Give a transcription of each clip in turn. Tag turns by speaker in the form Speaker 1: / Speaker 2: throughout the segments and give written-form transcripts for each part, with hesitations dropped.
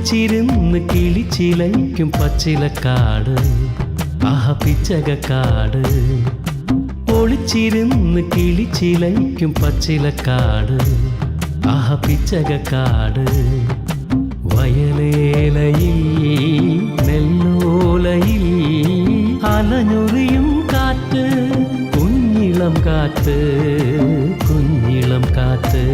Speaker 1: ഒളിച്ചിരുന്ന് കിളിച്ചിലയ്ക്കും പച്ചിലക്കാട് ആഹ പിച്ചകക്കാട്. ഒളിച്ചിരുന്ന് കിളിച്ചിലയ്ക്കും പച്ചിലക്കാട് ആഹ പിച്ചകക്കാട്. വയലേലയിൽ നെല്ലോലയിൽ അലഞ്ഞൊറിയും കാറ്റ്, കുഞ്ഞിളം കാറ്റ്, കുഞ്ഞിളം കാറ്റ്.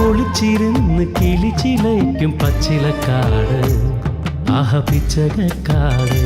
Speaker 1: ഒളിച്ചിരുന്ന് കിളിച്ചിലയ്ക്കും പച്ചിലക്കാട് ആഹ പിച്ചകക്കാട്.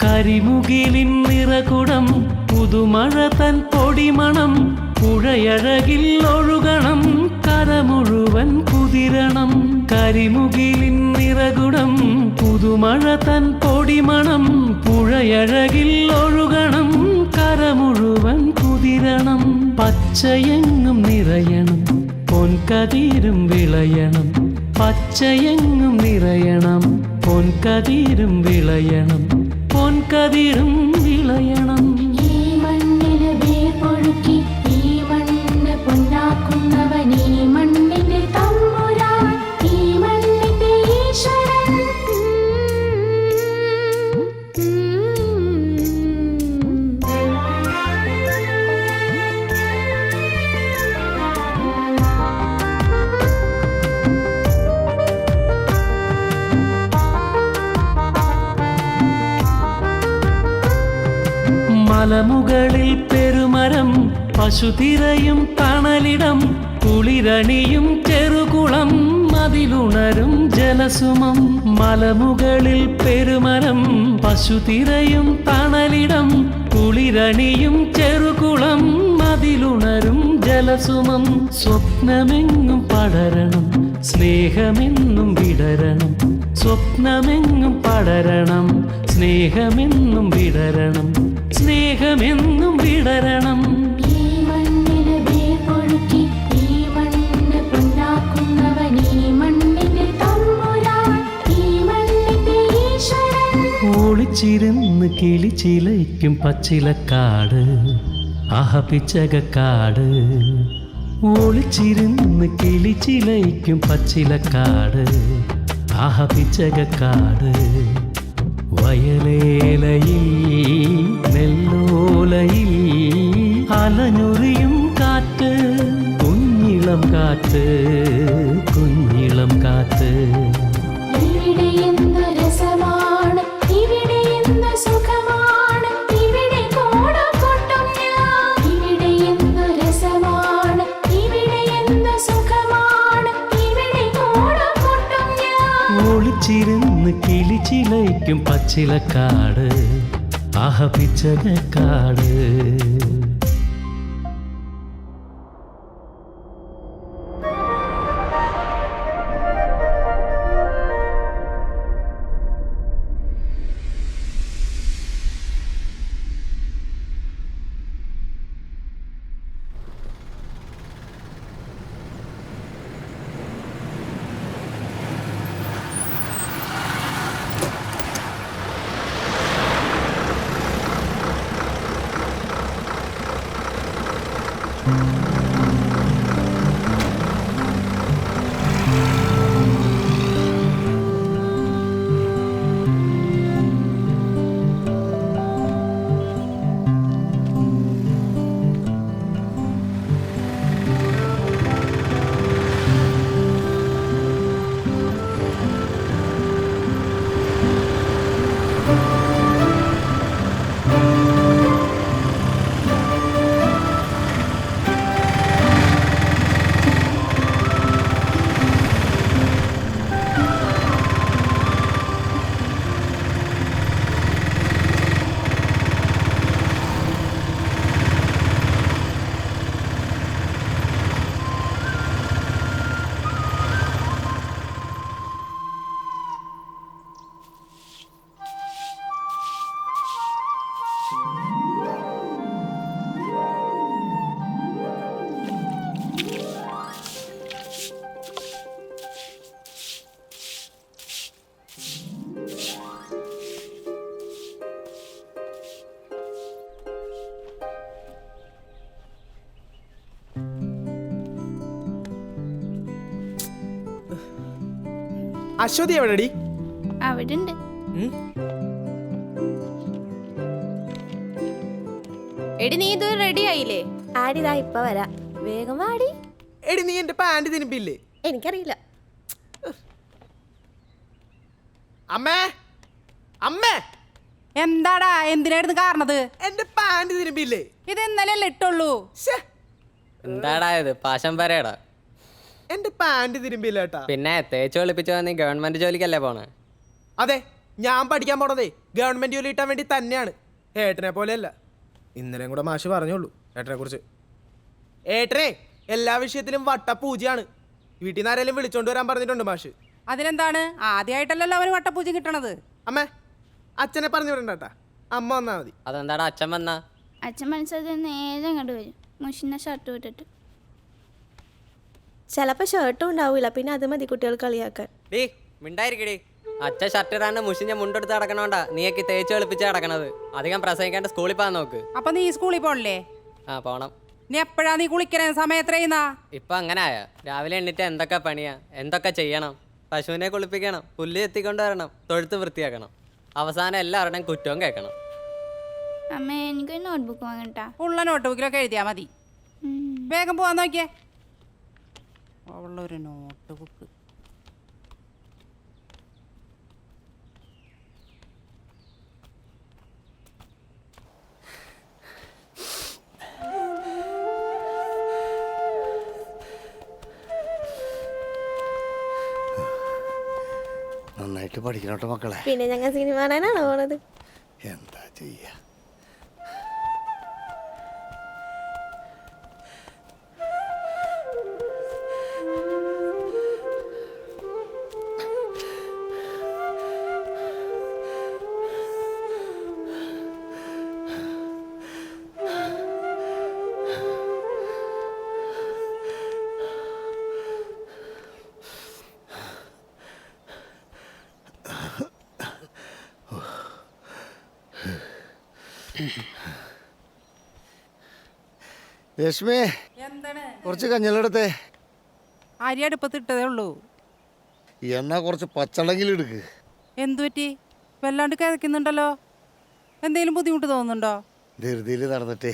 Speaker 1: കരിമുകിലിൻ നിറകുടം പുതുമഴ തൻ പൊടിമണം, പുഴയഴകിൽ ഒഴുകണം കര മുഴുവൻ കുതിരണം. കരിമുകിലിൻ നിറകുടം പുതുമഴ തൻ പൊടിമണം, പുഴയഴകിൽ ഒഴുകണം കര മുഴുവൻ കുതിരണം. പച്ചയെങ്ങും നിറയണം പൊൻകതിരും വിളയണം, പച്ചയെങ്ങും നിറയണം പൊൻകതിരും വിളയണം, പൊൻകതിരും വിളയണം.
Speaker 2: ഈ മണ്ണിന് വേർ പൊഴുക്കി ഈ മണ്ണ് പൊന്നാക്കുന്നവൻ, ഈ മണ്ണിന്റെ തമ്പുരാൻ, ഈ മണ്ണിന്റെ ഈശ്വരൻ.
Speaker 1: മലമുകളിൽ പെരുമരം പശുതിരയും തണലിടം, കുളിരണിയും ചെറുകുളം അതിലുണരും ജലസുമം. മലമുകളിൽ പെരുമരം പശുതിരയും തണലിടം, കുളിരണിയും ചെറുകുളം അതിലുണരും ജലസുമം. സ്വപ്നമെങ്ങും പടരണം സ്നേഹമെന്നും വിടരണം, സ്വപ്നമെങ്ങും പടരണം സ്നേഹമെന്നും വിടരണം, സ്നേഹമെന്നും വിടരണം.
Speaker 2: ഈ മണ്ണിന് വേർ പൊഴുക്കി ഈ മണ്ണ് പൊന്നാക്കുന്നവൻ, ഈ മണ്ണിന്റെ തമ്പുരാൻ, ഈ മണ്ണിന്റെ ഈശ്വരൻ.
Speaker 1: ഒളിച്ചിരുന്ന് കിളിച്ചിലയ്ക്കും പച്ചിലക്കാട് ആഹ പിച്ചകക്കാട്. ഒളിച്ചിരുന്ന് കിളിച്ചിലയ്ക്കും പച്ചിലക്കാട് ആഹ പിച്ചകക്കാട്. വയലേലയിൽ നെല്ലോലയിൽ അലഞ്ഞൊറിയും കാറ്റ്, കുഞ്ഞിളം കാറ്റ്, കുഞ്ഞിളം കാറ്റ്.
Speaker 2: ഇവിടെ എന്ത് രസമാണ്, ഇവിടെ എന്ത് സുഖമാണ്, ഇവിടെ കോടക്കൊട്ടും ഞാൻ. ഇവിടെ എന്ത് രസമാണ്, ഇവിടെ എന്ത് സുഖമാണ്, ഇവിടെ കോടക്കൊട്ടും ഞാൻ.
Speaker 1: ഒളിച്ചിരുന്ന് കിളിച്ചിലയ്ക്കും പച്ചിലക്കാട് ആഹ പിച്ചകക്കാട്.
Speaker 3: അശ്വതി എവിടെടി?
Speaker 2: അവിടെ ഉണ്ട്.
Speaker 4: എടി നീ ഇത് റെഡി ആയില്ലേ?
Speaker 5: ആടിതാ ഇപ്പൊ വരാ, വേഗം വാടി.
Speaker 3: എടി നീ എന്റെ പാന്റ് തിരുമ്പില്ലേ?
Speaker 5: എനിക്കറിയില്ല.
Speaker 3: അമ്മേ അമ്മേ,
Speaker 6: എന്താടാ, എന്തിനായിരുന്നു കാരണത്?
Speaker 3: എന്റെ പാന്റ് തിരുമ്പില്ലേ?
Speaker 6: ഇത് ഇന്നലെ ഇട്ടുള്ളൂ.
Speaker 7: എന്താടാ ഇത് പാശം പരേടാ?
Speaker 3: എന്റെ പാന്റ് തിരുമ്പില്ല ഏട്ടാ.
Speaker 7: പിന്നെ തേച്ച് വെളുപ്പിച്ച് വന്ന് ഗവൺമെന്റ് ജോലിക്കല്ലേ പോണേ?
Speaker 3: അതെ, ഞാൻ പഠിക്കാൻ പോണതേ ഗവൺമെന്റ് ജോലി കിട്ടാൻ വേണ്ടി തന്നെയാണ്. ഏട്ടനെ പോലെയല്ല. ഇന്നലെയും കൂടെ മാഷ് പറഞ്ഞോളൂ ഏട്ടനെ കുറിച്ച്. ഏട്ടനെ എല്ലാ വിഷയത്തിലും വട്ടപ്പൂജയാണ്. വീട്ടിൽ നിന്ന് ആരെങ്കിലും വിളിച്ചോണ്ട് വരാൻ പറഞ്ഞിട്ടുണ്ട് മാഷ്.
Speaker 6: അതിനെന്താണ്, ആദ്യമായിട്ടല്ലല്ലോ അവന് വട്ടപ്പൂജ കിട്ടണത്.
Speaker 3: അമ്മേ, അച്ഛനെ പറഞ്ഞു വിടണ്ടാ, അമ്മ വന്നാ മതി.
Speaker 7: അതെന്താടാ അച്ഛൻ വന്നാ?
Speaker 2: അച്ഛൻ മനസ്സിൽ നേരെ അങ്ങോട്ട് വരും, മുഷിന ഷർട്ട് വിട്ടിട്ട്.
Speaker 5: ചിലപ്പോ ഷർട്ടും ഉണ്ടാവൂല, പിന്നെ അത് മതി കുട്ടികൾ കളിയാക്കാൻ.
Speaker 7: ഡീ മിണ്ടായിരിക്കടി. അച്ഛൻ ഷർട്ട് ഇടാണ്ട് മുഷിഞ്ഞ മുണ്ടെടുത്ത് നടക്കണോണ്ടാ നീയൊക്കെ തേച്ച് വെളുപ്പിച്ച് നടക്കണത്. അധികം പ്രസംഗിക്കാണ്ട് സ്കൂളിൽ പോകാൻ നോക്ക്.
Speaker 6: അപ്പൊ നീ സ്കൂളിൽ പോണില്ലേ?
Speaker 7: ആ പോണം.
Speaker 6: നീ എപ്പോഴാ നീ കുളിക്കണ സമയം എത്രയുന്നാ?
Speaker 7: ഇപ്പൊ അങ്ങനെ ആയ രാവിലെ എണ്ണിട്ട് എന്തൊക്കെ പണിയാ, എന്തൊക്കെ ചെയ്യണം. പശുവിനെ കുളിപ്പിക്കണം, പുല്ല് എത്തിക്കൊണ്ട് വരണം, തൊഴുത്ത് വൃത്തിയാക്കണം. അവസാനം എല്ലാവരുടെയും കുറ്റവും കേൾക്കണം.
Speaker 2: അമ്മ എനിക്കൊരു നോട്ട്ബുക്ക് വാങ്ങട്ടാ.
Speaker 6: ഉള്ള നോട്ട് ബുക്കിലൊക്കെ എഴുതിയാ മതി. വേഗം പോവാൻ നോക്കിയേ. അവളൊരു നോട്ട് ബുക്ക്.
Speaker 8: നന്നായിട്ട് പഠിക്കണോട്ടോ മക്കളെ.
Speaker 5: പിന്നെ ഞങ്ങൾ സിനിമ കാണാനാണോ പോണത്?
Speaker 8: എന്താ ചെയ്യാ? രശ്മി,
Speaker 6: എന്താണ്?
Speaker 8: കുറച്ച് കഞ്ഞലെടുത്തേ.
Speaker 6: അരി അടുപ്പത്ത് ഇട്ടതേ ഉള്ളൂ.
Speaker 8: എന്നാ കുറച്ച് പച്ചളെങ്കിലും എടുക്ക്.
Speaker 6: എന്തു പറ്റി? വല്ലാണ്ട് കിതക്കുന്നുണ്ടല്ലോ. എന്തെങ്കിലും ബുദ്ധിമുട്ട് തോന്നുന്നുണ്ടോ?
Speaker 8: ധൃതിയിൽ നടന്നിട്ടേ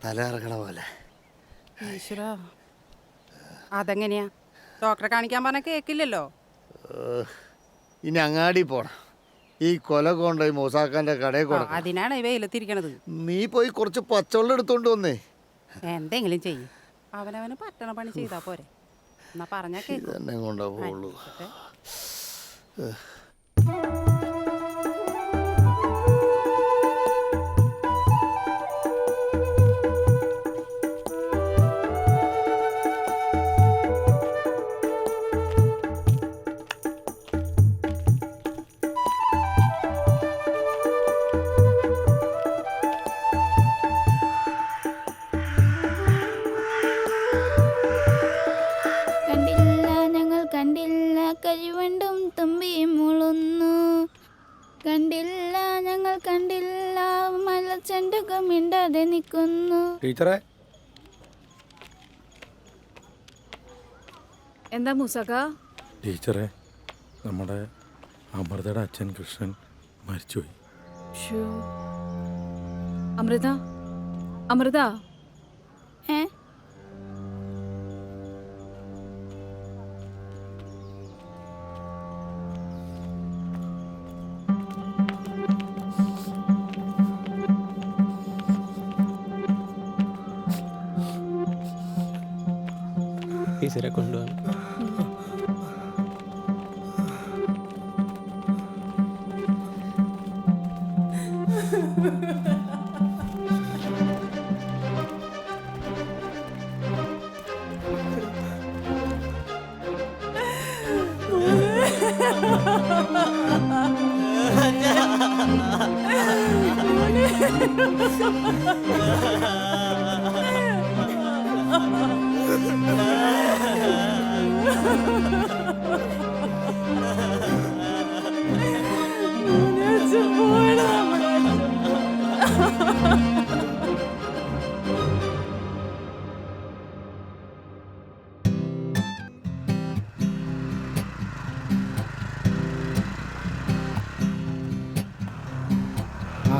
Speaker 8: തല ഇറങ്ങണ പോലെ.
Speaker 6: ഈശ്വരാ, അതെങ്ങനെയാ? ഡോക്ടറെ കാണിക്കാൻ പറഞ്ഞാൽ കേൾക്കില്ലല്ലോ.
Speaker 8: ഇനി അങ്ങാടി പോണം. ഈ കൊല കൊണ്ടുപോയി മൂസാക്കാന്റെ കടയിൽ കൊടുക്കണം.
Speaker 6: അതിനാണ് ഈ വെയിലത്തിരിക്കണത്.
Speaker 8: നീ പോയി കുറച്ച് പച്ചവെള്ളം എടുത്തോണ്ട് വന്നേ.
Speaker 6: എന്തെങ്കിലും ചെയ്യും. അവനവന് പറ്റണ പണി ചെയ്താ പോരെ. എന്നാ പറഞ്ഞാ കേൾക്കും.
Speaker 8: ഇതെന്നെ കൊണ്ടാ പോവുള്ളൂ.
Speaker 2: കണ്ടില്ല ഞങ്ങൾ കണ്ടില്ല, കരിവണ്ടും തുമ്പിയും മുളുന്നു. കണ്ടില്ല ഞങ്ങൾ കണ്ടില്ല, മലച്ചെണ്ടുകൾ മിണ്ടാതെ നിൽക്കുന്നു.
Speaker 9: ടീച്ചറെ,
Speaker 4: എന്താ മൂസക്ക?
Speaker 9: ടീച്ചറെ, നമ്മുടെ അമൃതയുടെ അച്ഛൻ കൃഷ്ണൻ മരിച്ചുപോയി.
Speaker 4: അമൃത, അമൃത,
Speaker 2: ഏ
Speaker 7: ടീച്ചറെ കൊണ്ടുപോകണം.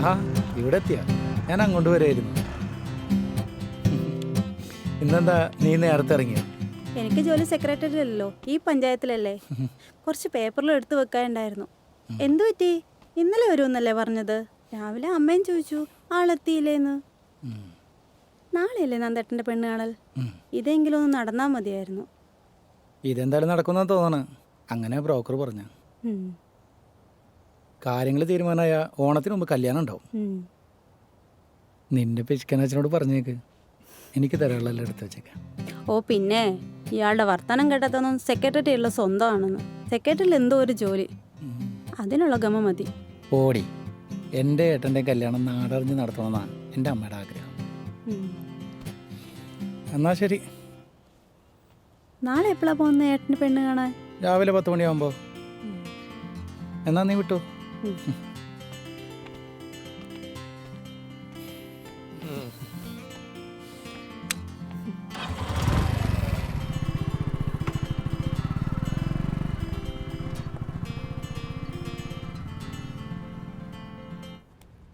Speaker 10: ആഹാ ഇവിടെ എത്തിയ ഞാൻ അങ്ങോട്ട് വരായിരുന്നു. ഇന്നെന്താ നീ നേരത്തെ ഇറങ്ങിയ?
Speaker 2: എനിക്ക് ജോലി സെക്രട്ടറി അല്ലല്ലോ, ഈ പഞ്ചായത്തിലല്ലേ. കുറച്ച് പേപ്പറിൽ എടുത്തു വെക്കാനുണ്ടായിരുന്നു. എന്തു പറ്റി? ഇന്നലെ വരുമെന്നല്ലേ പറഞ്ഞത്? രാവിലെ അമ്മയും ചോദിച്ചു ആളെത്തിയില്ലേന്ന്. നാളെയല്ലേ നന്ദേട്ടൻ്റെ പെണ്ണ് കാണൽ. ഇതെങ്കിലും ഒന്ന് നടന്നാൽ മതിയായിരുന്നു.
Speaker 10: ഇതെന്തായാലും നടക്കുമെന്നാണ് തോന്നണ. അങ്ങനെ ബ്രോക്കർ പറഞ്ഞ കാര്യങ്ങൾ തീരുമാനമായ ഓണത്തിന് മുമ്പ് കല്യാണം ഉണ്ടാവും. നിന്റെ പിശുക്കനച്ഛനോട് പറഞ്ഞേക്ക് എനിക്ക് തരാനുള്ളതെല്ലാം എടുത്ത് വെച്ചേക്കാം.
Speaker 2: ഓ പിന്നെ ഇയാളുടെ വർത്തമാനം കേട്ടതൊന്നും സെക്രട്ടറി ഉള്ള സ്വന്തമാണെന്ന്. സെക്രട്ടറിയിൽ എന്തോ ഒരു ജോലി, അതിനുള്ള ഗമ മതി.
Speaker 10: ഓടി എൻ്റെ ഏട്ടൻ്റെ കല്യാണം നാടറിഞ്ഞ് നടത്തണമെന്നാണ് എൻ്റെ അമ്മയുടെ ആഗ്രഹം. എന്നാ ശരി,
Speaker 2: നാളെ എപ്പോഴാണ് പോകുന്നത് ഏട്ടന് പെണ്ണ് കാണാൻ?
Speaker 10: രാവിലെ 10 മണിയാകുമ്പോൾ. എന്നാ നീ വിട്ടു.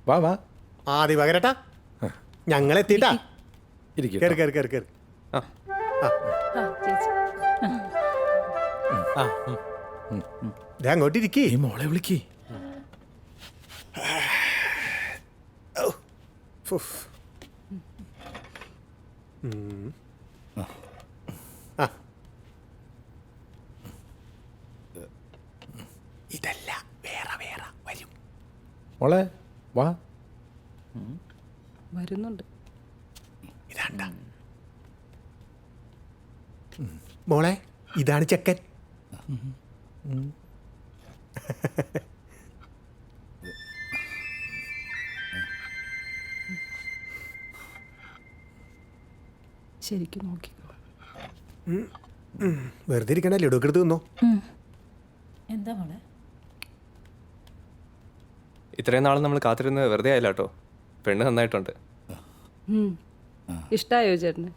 Speaker 9: വാ വാ
Speaker 3: ആദ്യ പകരട്ടാ ഞങ്ങൾ എത്തിയിട്ടാ.
Speaker 9: ഇരിക്കും.
Speaker 3: കേറി കേറി കേറി കേറി. അങ്ങോട്ട് ഇരിക്കേ.
Speaker 9: ഈ മോളെ വിളിക്കേ.
Speaker 3: ഇതല്ല വേറെ വേറെ വരും.
Speaker 9: മോളെ വാ.
Speaker 6: വരുന്നുണ്ട്.
Speaker 3: ഇതാണ്ട മോളെ, ഇതാണ് ചെക്കൻ.
Speaker 6: ശരിക്കും നോക്കിക്കോ.
Speaker 3: വെറുതെ ഇരിക്കണ ലഡു ഒക്കെ എടുത്ത് തിന്നോ.
Speaker 6: എന്താ മോളെ?
Speaker 11: ഇത്രയും നാളും നമ്മൾ കാത്തിരുന്ന് വെറുതെ ആയില്ല കേട്ടോ. പെണ്ണ് നന്നായിട്ടുണ്ട്.
Speaker 6: ഇഷ്ടായോ ചേട്ടന്?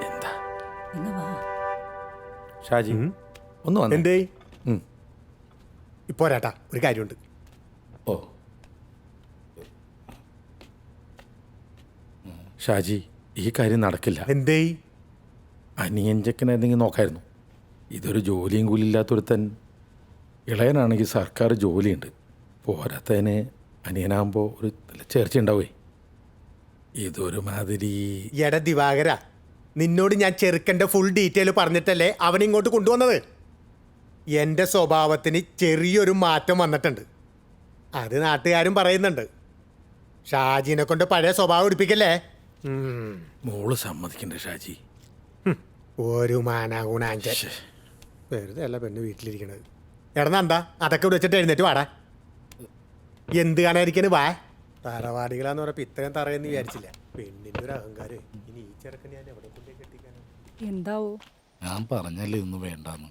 Speaker 9: എന്താ ഷാജി ഒന്ന് വന്നേ.
Speaker 3: എന്തേ ഇപ്പൊ വരാട്ടാ, ഒരു കാര്യമുണ്ട്.
Speaker 9: ഓ ഷാജി, ഈ കാര്യം നടക്കില്ല.
Speaker 3: എന്തേ?
Speaker 9: അനിയൻ ചെക്കനെ എന്തെങ്കിലും നോക്കായിരുന്നു. ഇതൊരു ജോലിയും കൂലിയില്ലാത്തൊരുത്തൻ. ഇളയനാണെങ്കിൽ സർക്കാർ ജോലിയുണ്ട്. പോരാത്തതിന് അനിയനാകുമ്പോൾ ഒരു നല്ല ചേർച്ച ഉണ്ടാവേ. ഇതൊരു മാതിരി.
Speaker 3: എട ദിവാകര, നിന്നോട് ഞാൻ ചെറുക്കൻ്റെ ഫുൾ ഡീറ്റെയിൽ പറഞ്ഞിട്ടല്ലേ അവൻ ഇങ്ങോട്ട് കൊണ്ടുവന്നത്. എൻ്റെ സ്വഭാവത്തിന് ചെറിയൊരു മാറ്റം വന്നിട്ടുണ്ട്. അത് നാട്ടുകാരും പറയുന്നുണ്ട്. ഷാജിനെ കൊണ്ട് പഴയ സ്വഭാവം എടുപ്പിക്കല്ലേ.
Speaker 9: മോള് സമ്മതിക്കണ്ടേ ഷാജി?
Speaker 3: ഒരു മാനാഗുണാഞ്ച വെറുതെ അല്ല പെണ്ണ് വീട്ടിലിരിക്കണത്. എടന്നാ അതൊക്കെ വിളിച്ചിട്ട് എഴുന്നേറ്റ് വാടാ. എന്ത് കാണാതിരിക്കണ് വാ. തറവാടികളാന്ന് പറഞ്ഞപ്പോ ഇത്രയും തറയെന്ന് വിചാരിച്ചില്ല. പെണ്ണിന്റെ ഒരു അഹങ്കാരം. ഇനി ഈ ചെറുക്കൻ ഞാൻ എവിടെ കൊണ്ടേ കെട്ടിക്കാനാ?
Speaker 6: എന്താവോ?
Speaker 8: ഞാൻ പറഞ്ഞല്ലേ ഒന്നും വേണ്ടാന്ന്.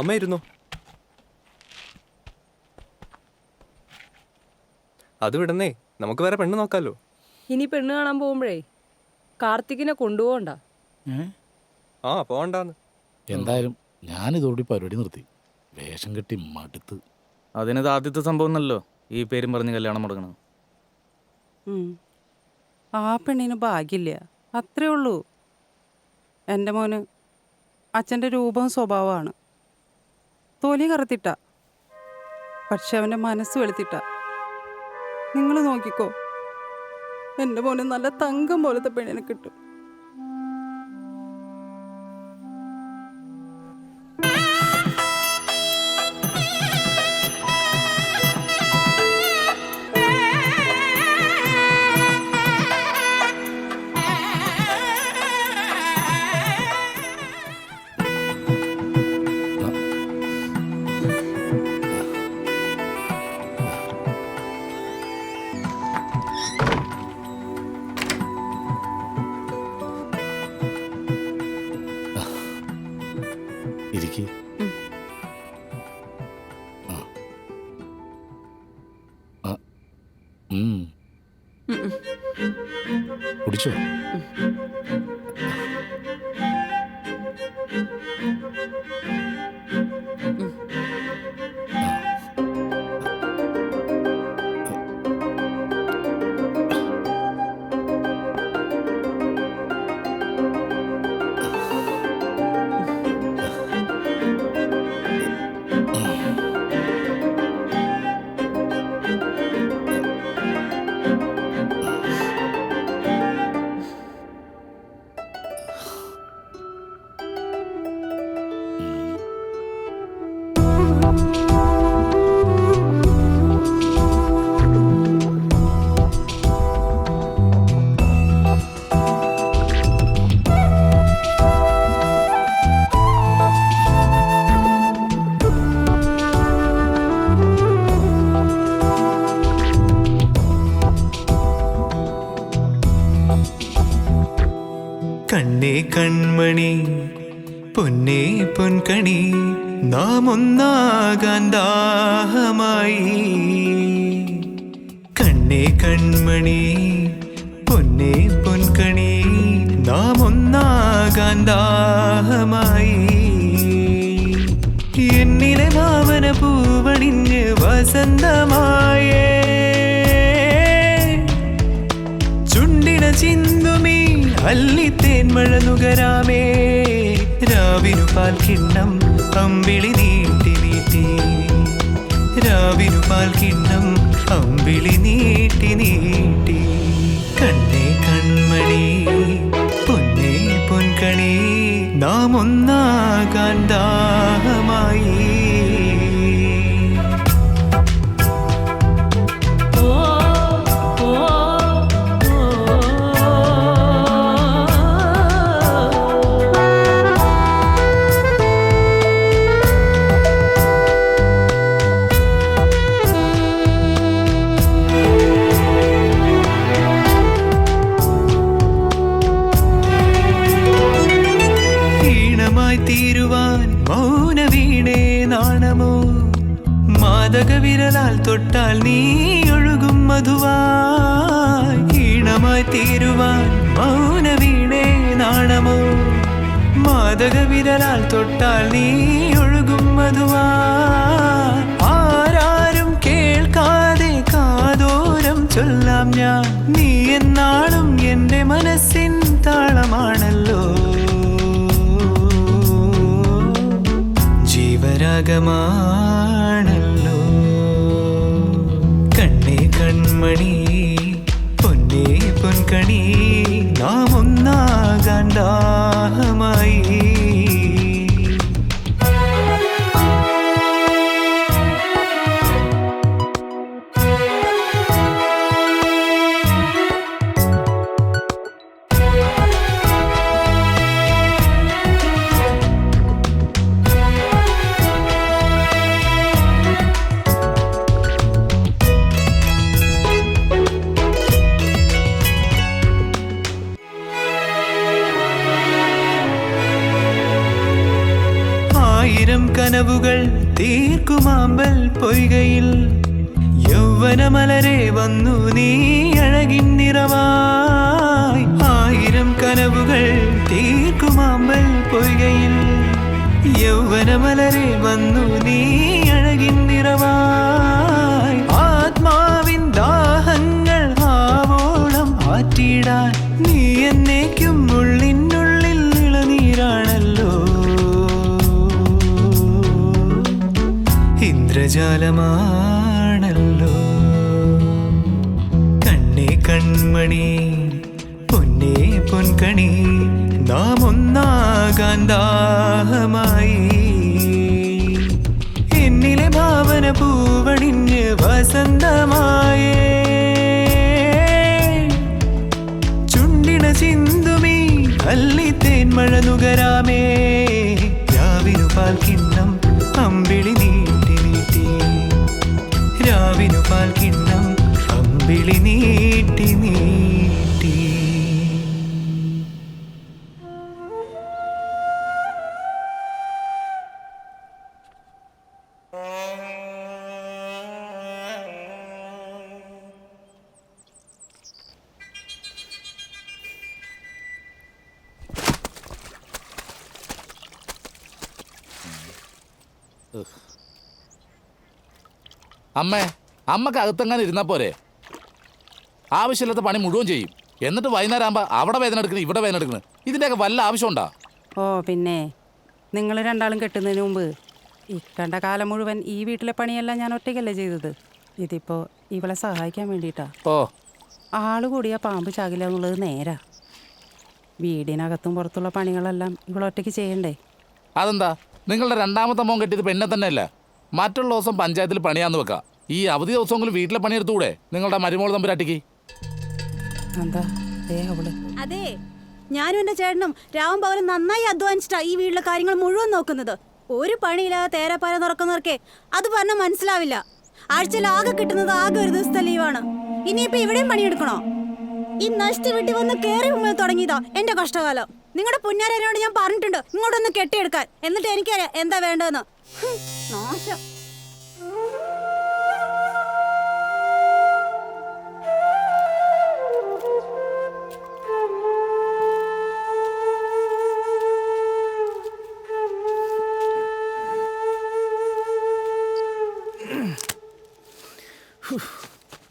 Speaker 11: അമ്മ ഇരുന്നോ? അത് വിടന്നേ, നമുക്ക് വേറെ പെണ്ണ് നോക്കാലോ.
Speaker 6: ഇനി പെണ്ണ് കാണാൻ പോകുമ്പോഴേ കാർത്തികിനെ കൊണ്ടുപോകണ്ട.
Speaker 11: ആ പോകണ്ടാന്ന്.
Speaker 8: എന്തായാലും ഞാനിതോടെ പരിപാടി നിർത്തി. വേഷം കെട്ടി മടുത്ത്.
Speaker 10: അതിനത് ആദ്യത്തെ സംഭവം എന്നല്ലോ ഈ പേരും പറഞ്ഞ് കല്യാണം മുടങ്ങണം.
Speaker 6: ആ പെണ്ണിന് ഭാഗ്യമില്ല, അത്രേ ഉള്ളൂ. എൻ്റെ മോന് അച്ഛൻ്റെ രൂപവും സ്വഭാവമാണ്. തൊലി കറുത്തിട്ട, പക്ഷെ അവൻ്റെ മനസ്സ് വെളുത്തിട്ട. നിങ്ങൾ നോക്കിക്കോ, എൻ്റെ മോന് നല്ല തങ്കം പോലത്തെ പെണ്ണിനെ കിട്ടും.
Speaker 9: കുടിച്ചോ.
Speaker 1: കണ്ണേ കൺമണി പൊന്നേ പൊൻകണി നാം ഒന്നാകാൻ ദാഹമായി. കണ്ണേ കൺമണി പൊന്നേ പൊൻകണി നാം ഒന്നാകാൻ ദാഹമായി. എന്നിലെ ഭാവന പൂവണിഞ്ഞ് വസന്തമായേ ചുണ്ടിന ചിന്തുമീ അല്ലിത്തേന്മഴ നുകരാമേ. രാവിനു പാൽ കിണ്ണം അമ്പിളി നീട്ടി നീട്ടി, രാവിനു പാൽ കിണ്ണം അമ്പിളി നീട്ടി നീട്ടി. കണ്ണേ കൺമണി പൊന്നേ പൊൻകണി നാം ഒന്നാകാൻ ദാഹമായി. തീരുവാൻ മൗന വീണേ നാണമോ, മാദക വിരലാൽ തൊട്ടാൽ നീ ഒഴുകും മധുവായി. ഈണമായി തീരുവാൻ മൗന വീണേ നാണമോ, മാദക വിരലാൽ തൊട്ടാൽ നീ ഒഴുകും മധുവായി. ആരാരും കേൾക്കാതെ കാതോരം ചൊല്ലാം ഞാൻ, നീ എന്നാളും എൻ്റെ മനസ്സിൻ താളമാണല്ലോ. ജീവരാഗമാണല്ലോ. കണ്ണേ കൺമണി പൊന്നേ പൊൻകണി നാം ഒന്നാകാൻ ദാഹമായി. ആയിരം കനവുകൾ തീർക്കുമാമ്പൽ പൊയ്കയിൽ യൗവനമലരെ വന്നു നീ അഴകിൻ നിറവായി. ആയിരം കനവുകൾ തീർക്കുമാമ്പൽ പൊയ്കയിൽ യൗവനമലരെ വന്നു നീ അഴകിൻ നിറവായി. ആത്മാവിൻ ദാഹങ്ങൾ ആവോളം ആറ്റിടാൻ നീ എന്നേക്കും ഉള്ളിനുള്ളിൽ ഇളനീരാണല്ലോ. ഇന്ദ്രജാലമാണല്ലോ. കണ്ണേ കൺമണി പൊന്നേ പൊൻകണി നാം ഒന്നാകാൻ ദാഹമായി. എന്നിലെ ഭാവന പൂവണിഞ്ഞ് വസന്തമായേ ചുണ്ടിന ചിന്തുമീ അല്ലിത്തേന്മഴ നുകരാമേ. രാവിനു പാൽ കിണ്ണം അമ്പിളി നീട്ടി നീട്ടി, രാവിനു പാൽ കിണ്ണം അമ്പിളി നീട്ടി നീട്ടി.
Speaker 12: അമ്മക്ക് അകത്തെങ്ങാനും ഇരുന്നാ പോരെ? ആവശ്യമില്ലാത്ത പണി മുഴുവൻ ചെയ്യും, എന്നിട്ട് വൈകുന്നേരം ആകുമ്പോൾ അവിടെ വേദന എടുക്കണം, ഇവിടെ വേദന എടുക്കണം. ഇതിൻ്റെയൊക്കെ വല്ല ആവശ്യമുണ്ടോ?
Speaker 6: ഓ പിന്നെ നിങ്ങൾ രണ്ടാളും കെട്ടുന്നതിന് മുമ്പ് ഇക്കണ്ട കാലം മുഴുവൻ ഈ വീട്ടിലെ പണിയെല്ലാം ഞാൻ ഒറ്റയ്ക്കല്ലേ ചെയ്തത്. ഇതിപ്പോൾ ഇവളെ സഹായിക്കാൻ വേണ്ടിയിട്ടാ.
Speaker 12: ഓ,
Speaker 6: ആള് കൂടിയാ പാമ്പ് ചാകില്ല എന്നുള്ളത് നേരാ. വീടിനകത്തും പുറത്തുള്ള പണികളെല്ലാം ഇവളൊറ്റയ്ക്ക് ചെയ്യണ്ടേ?
Speaker 12: അതെന്താ? നിങ്ങളുടെ രണ്ടാമത്തെ മോൻ കെട്ടിയത് പെണ്ണെ തന്നെയല്ല. മറ്റുള്ള ദിവസം പഞ്ചായത്തിൽ പണിയാന്ന് വെക്കാം. ഈ അവധി ദിവസമെങ്കിലും വീട്ടിലെ പണിയെടുത്തുകൂടെ നിങ്ങളുടെ മരുമോൾ തമ്പുരാട്ടിക്ക്?
Speaker 6: എന്താ അവള്?
Speaker 2: അതെ, ഞാനും എൻ്റെ ചേട്ടനും രാവും പകലും നന്നായി അധ്വാനിച്ചിട്ടാ ഈ വീട്ടിലെ കാര്യങ്ങൾ മുഴുവൻ നോക്കുന്നത്. ഒരു പണിയില്ലാതെ തേരപ്പാര തുറക്കുന്നവർക്കേ അത് പറഞ്ഞാൽ മനസ്സിലാവില്ല. ആഴ്ചയിൽ ആകെ കിട്ടുന്നത് ആകെ ഒരു ദിവസത്തെ ലീവാണ്. ഇനിയിപ്പോ ഇവിടെയും പണിയെടുക്കണോ? ഈ നഷ്ട വീട്ടിൽ വന്ന് കയറി മുമ്പിൽ തുടങ്ങിയതാ എന്റെ കഷ്ടകാലം. നിങ്ങളുടെ പുന്നാരനോട് ഞാൻ പറഞ്ഞിട്ടുണ്ട് ഇങ്ങോട്ടൊന്ന് കെട്ടിയെടുക്കാൻ. എന്നിട്ട് എനിക്കറിയാം എന്താ വേണ്ടതെന്ന്. നാശം.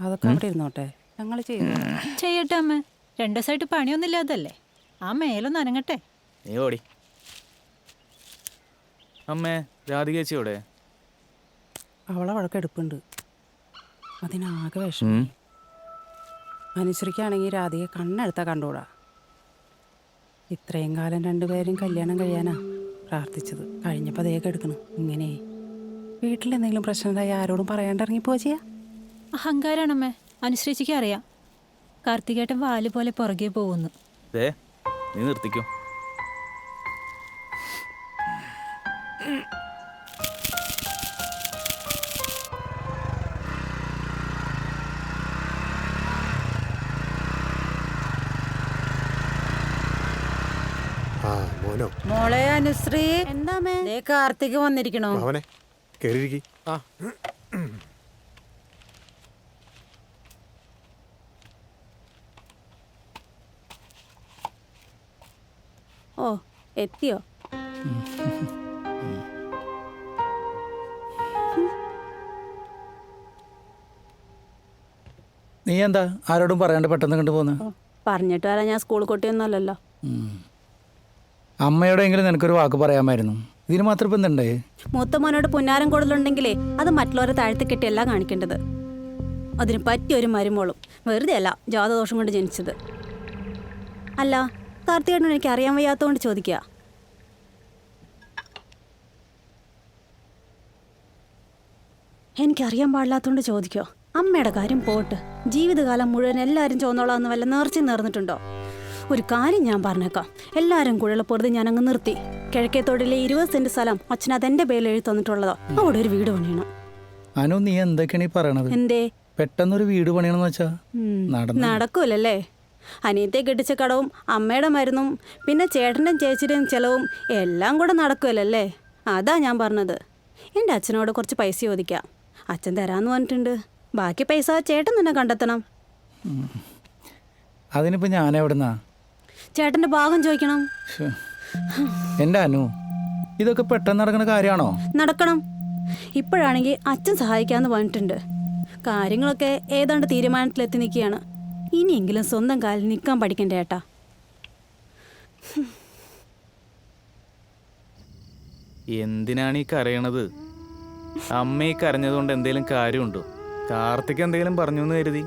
Speaker 6: അതൊക്കെ അവിടെ ഇരുന്നോട്ടെ, ഞങ്ങൾ
Speaker 4: ചെയ്യട്ടെ അമ്മ. 2 ദിവസമായിട്ട് പണിയൊന്നുമില്ലാതല്ലേ, ആ മേലൊന്ന് അനങ്ങട്ടെ.
Speaker 11: നീ ഓടി. അമ്മേ, രാധികേച്ചിയോടെ?
Speaker 6: അവളെ വഴക്കെടുപ്പുണ്ട്, അതിനാകെ വിഷമം. അനുസരിക്കുകയാണെങ്കിൽ രാധികയെ കണ്ണെടുത്താൽ കണ്ടുകൂടാ. ഇത്രയും കാലം രണ്ടുപേരും കല്യാണം കഴിയാനാ പ്രാർത്ഥിച്ചത്. കഴിഞ്ഞപ്പോൾ അതേ എടുക്കണം. ഇങ്ങനെ വീട്ടിലെന്തെങ്കിലും പ്രശ്നമുണ്ടായി ആരോടും പറയാണ്ട് ഇറങ്ങിപ്പോ ചെയ്യാ.
Speaker 4: അഹങ്കാരാണമ്മേ, അനുസരിച്ചിക്ക് അറിയാം. കാർത്തികേട്ടൻ വാല് പോലെ പുറകെ പോകുന്നു.
Speaker 11: നീ നിർത്തിക്കോ.
Speaker 6: മോളെ അനുശ്രീ,
Speaker 2: എന്താ
Speaker 6: കാർത്തിക് വന്നിരിക്കണോ?
Speaker 2: ഓ, എത്തിയോ?
Speaker 10: നീ എന്താ ആരോടും പറയാണ്ട് പെട്ടെന്ന് കണ്ടുപോകുന്നത്?
Speaker 2: പറഞ്ഞിട്ട് വരാൻ ഞാൻ സ്കൂൾ കുട്ടിയൊന്നുമല്ലല്ലോ.
Speaker 10: അമ്മയോടെങ്കിലും നിനക്കൊരു വാക്ക് പറയാമായിരുന്നു. ഇതിന് മാത്രം ഇപ്പം എന്തുണ്ടേ?
Speaker 2: മൂത്ത മോനോട് പുന്നാരം കൂടുതലുണ്ടെങ്കിലേ അത് മറ്റുള്ളവരെ താഴ്ത്തി കെട്ടിയല്ല കാണിക്കേണ്ടത്. അതിന് പറ്റിയൊരു മരുമോളും വെറുതെ അല്ല ജാതദോഷം കൊണ്ട് ജനിച്ചത്. അല്ല, കാർത്തികേട്ടൻ എനിക്ക് അറിയാൻ വയ്യാത്തതുകൊണ്ട് ചോദിക്കുക. എനിക്കറിയാൻ പാടില്ലാത്തതുകൊണ്ട് ചോദിക്കോ? അമ്മയുടെ കാര്യം പോട്ട്, ജീവിതകാലം മുഴുവൻ എല്ലാവരും ചോന്നോളാന്ന് വല്ല നേർച്ച നേർന്നിട്ടുണ്ടോ? ഒരു കാര്യം ഞാൻ പറഞ്ഞേക്കാം, എല്ലാവരും കൂടെയുള്ള പൊറുതി ഞാൻ അങ്ങ് നിർത്തി. കിഴക്കേത്തോടിലെ 20 സെന്റ് സ്ഥലം അച്ഛൻ അതെന്റെ പേരിൽ എഴുതി തന്നിട്ടുള്ളതോ. അവിടെ ഒരു വീട് പണിയണം.
Speaker 10: അനു, നീ എന്തൊക്കെയാണ് ഈ പറയണത്?
Speaker 2: എന്തേ?
Speaker 10: പെട്ടെന്നൊരു വീട് പണിയണമെന്ന് വെച്ചാ
Speaker 2: നടക്കൂലല്ലേ? അനിയത്തെ കെട്ടിച്ച കടവും അമ്മയുടെ മരുന്നും പിന്നെ ചേട്ടൻ്റെയും ചേച്ചിയുടെയും ചെലവും എല്ലാം കൂടെ നടക്കുമല്ലേ? അതാ ഞാൻ പറഞ്ഞത്. എൻ്റെ അച്ഛനോട് കുറച്ച് പൈസ ചോദിക്കാം, അച്ഛൻ തരാമെന്ന് പറഞ്ഞിട്ടുണ്ട്. ബാക്കി പൈസ ചേട്ടൻ തന്നെ കണ്ടെത്തണം.
Speaker 10: അതിനിപ്പോൾ ഞാൻ എവിടുന്നാ?
Speaker 2: ചേട്ടൻ്റെ ഭാഗം ചോദിക്കണം.
Speaker 10: എൻ്റെ അനു, ഇതൊക്കെ പെട്ടെന്ന് നടക്കുന്ന കാര്യമാണോ?
Speaker 2: നടക്കണം. ഇപ്പോഴാണെങ്കിൽ അച്ഛൻ സഹായിക്കാമെന്ന് പറഞ്ഞിട്ടുണ്ട്. കാര്യങ്ങളൊക്കെ ഏതാണ്ട് തീരുമാനത്തിലെത്തി നിൽക്കുകയാണ്. ഇനിയെങ്കിലും സ്വന്തം കാലിൽ നിൽക്കാൻ പഠിക്കണ്ടേ ഏട്ടാ.
Speaker 11: എന്തിനാണ് ഈ കരയണത്? അമ്മ ഈ കരഞ്ഞതുകൊണ്ട് എന്തെങ്കിലും കാര്യമുണ്ടോ? കാർത്തിക് എന്തെങ്കിലും പറഞ്ഞു എന്ന് കരുതി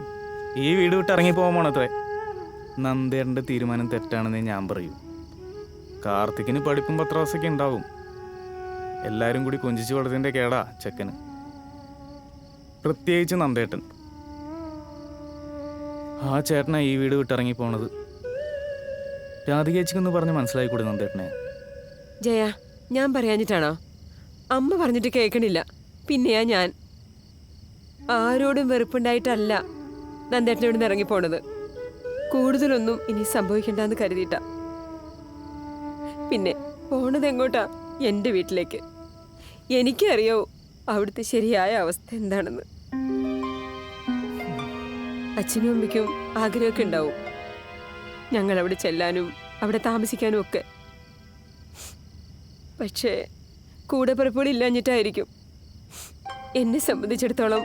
Speaker 11: ഈ വീട് വിട്ട് ഇറങ്ങി പോകാമോണത്രേ. നന്ദേട്ടൻ്റെ തീരുമാനം തെറ്റാണെന്നേ ഞാൻ പറയൂ. കാർത്തിക്കിന് പഠിപ്പും പത്രാസൊക്കെ ഉണ്ടാവും. എല്ലാവരും കൂടി കൊഞ്ചിച്ച് വളർത്തിൻ്റെ കേടാ ചെക്കന്, പ്രത്യേകിച്ച് നന്ദേട്ടൻ. ആ ചേട്ടനാ ഈ വീട് വിട്ടിറങ്ങി പോണത്. രാധികേച്ചിക്കൊന്ന് പറഞ്ഞ് മനസ്സിലായിക്കൂടെ നന്ദേട്ടനെ?
Speaker 13: ജയ, ഞാൻ പറയാഞ്ഞിട്ടാണോ? അമ്മ പറഞ്ഞിട്ട് കേൾക്കണില്ല. പിന്നെയാ ഞാൻ. ആരോടും വെറുപ്പുണ്ടായിട്ടല്ല നന്ദേട്ടനെ ഇവിടുന്ന് ഇറങ്ങിപ്പോണത്. കൂടുതലൊന്നും ഇനി സംഭവിക്കണ്ടെന്ന് കരുതിയിട്ടാ. പിന്നെ പോണത് എങ്ങോട്ടാ? എൻ്റെ വീട്ടിലേക്ക്. എനിക്കറിയാവൂ അവിടുത്തെ ശരിയായ അവസ്ഥ എന്താണെന്ന്. അച്ഛനും അമ്മയ്ക്കും ആഗ്രഹമൊക്കെ ഉണ്ടാവും ഞങ്ങൾ അവിടെ ചെല്ലാനും അവിടെ താമസിക്കാനും ഒക്കെ. പക്ഷേ കൂടെ പിറപ്പുകളില്ലാഞ്ഞിട്ടായിരിക്കും. എന്നെ സംബന്ധിച്ചിടത്തോളം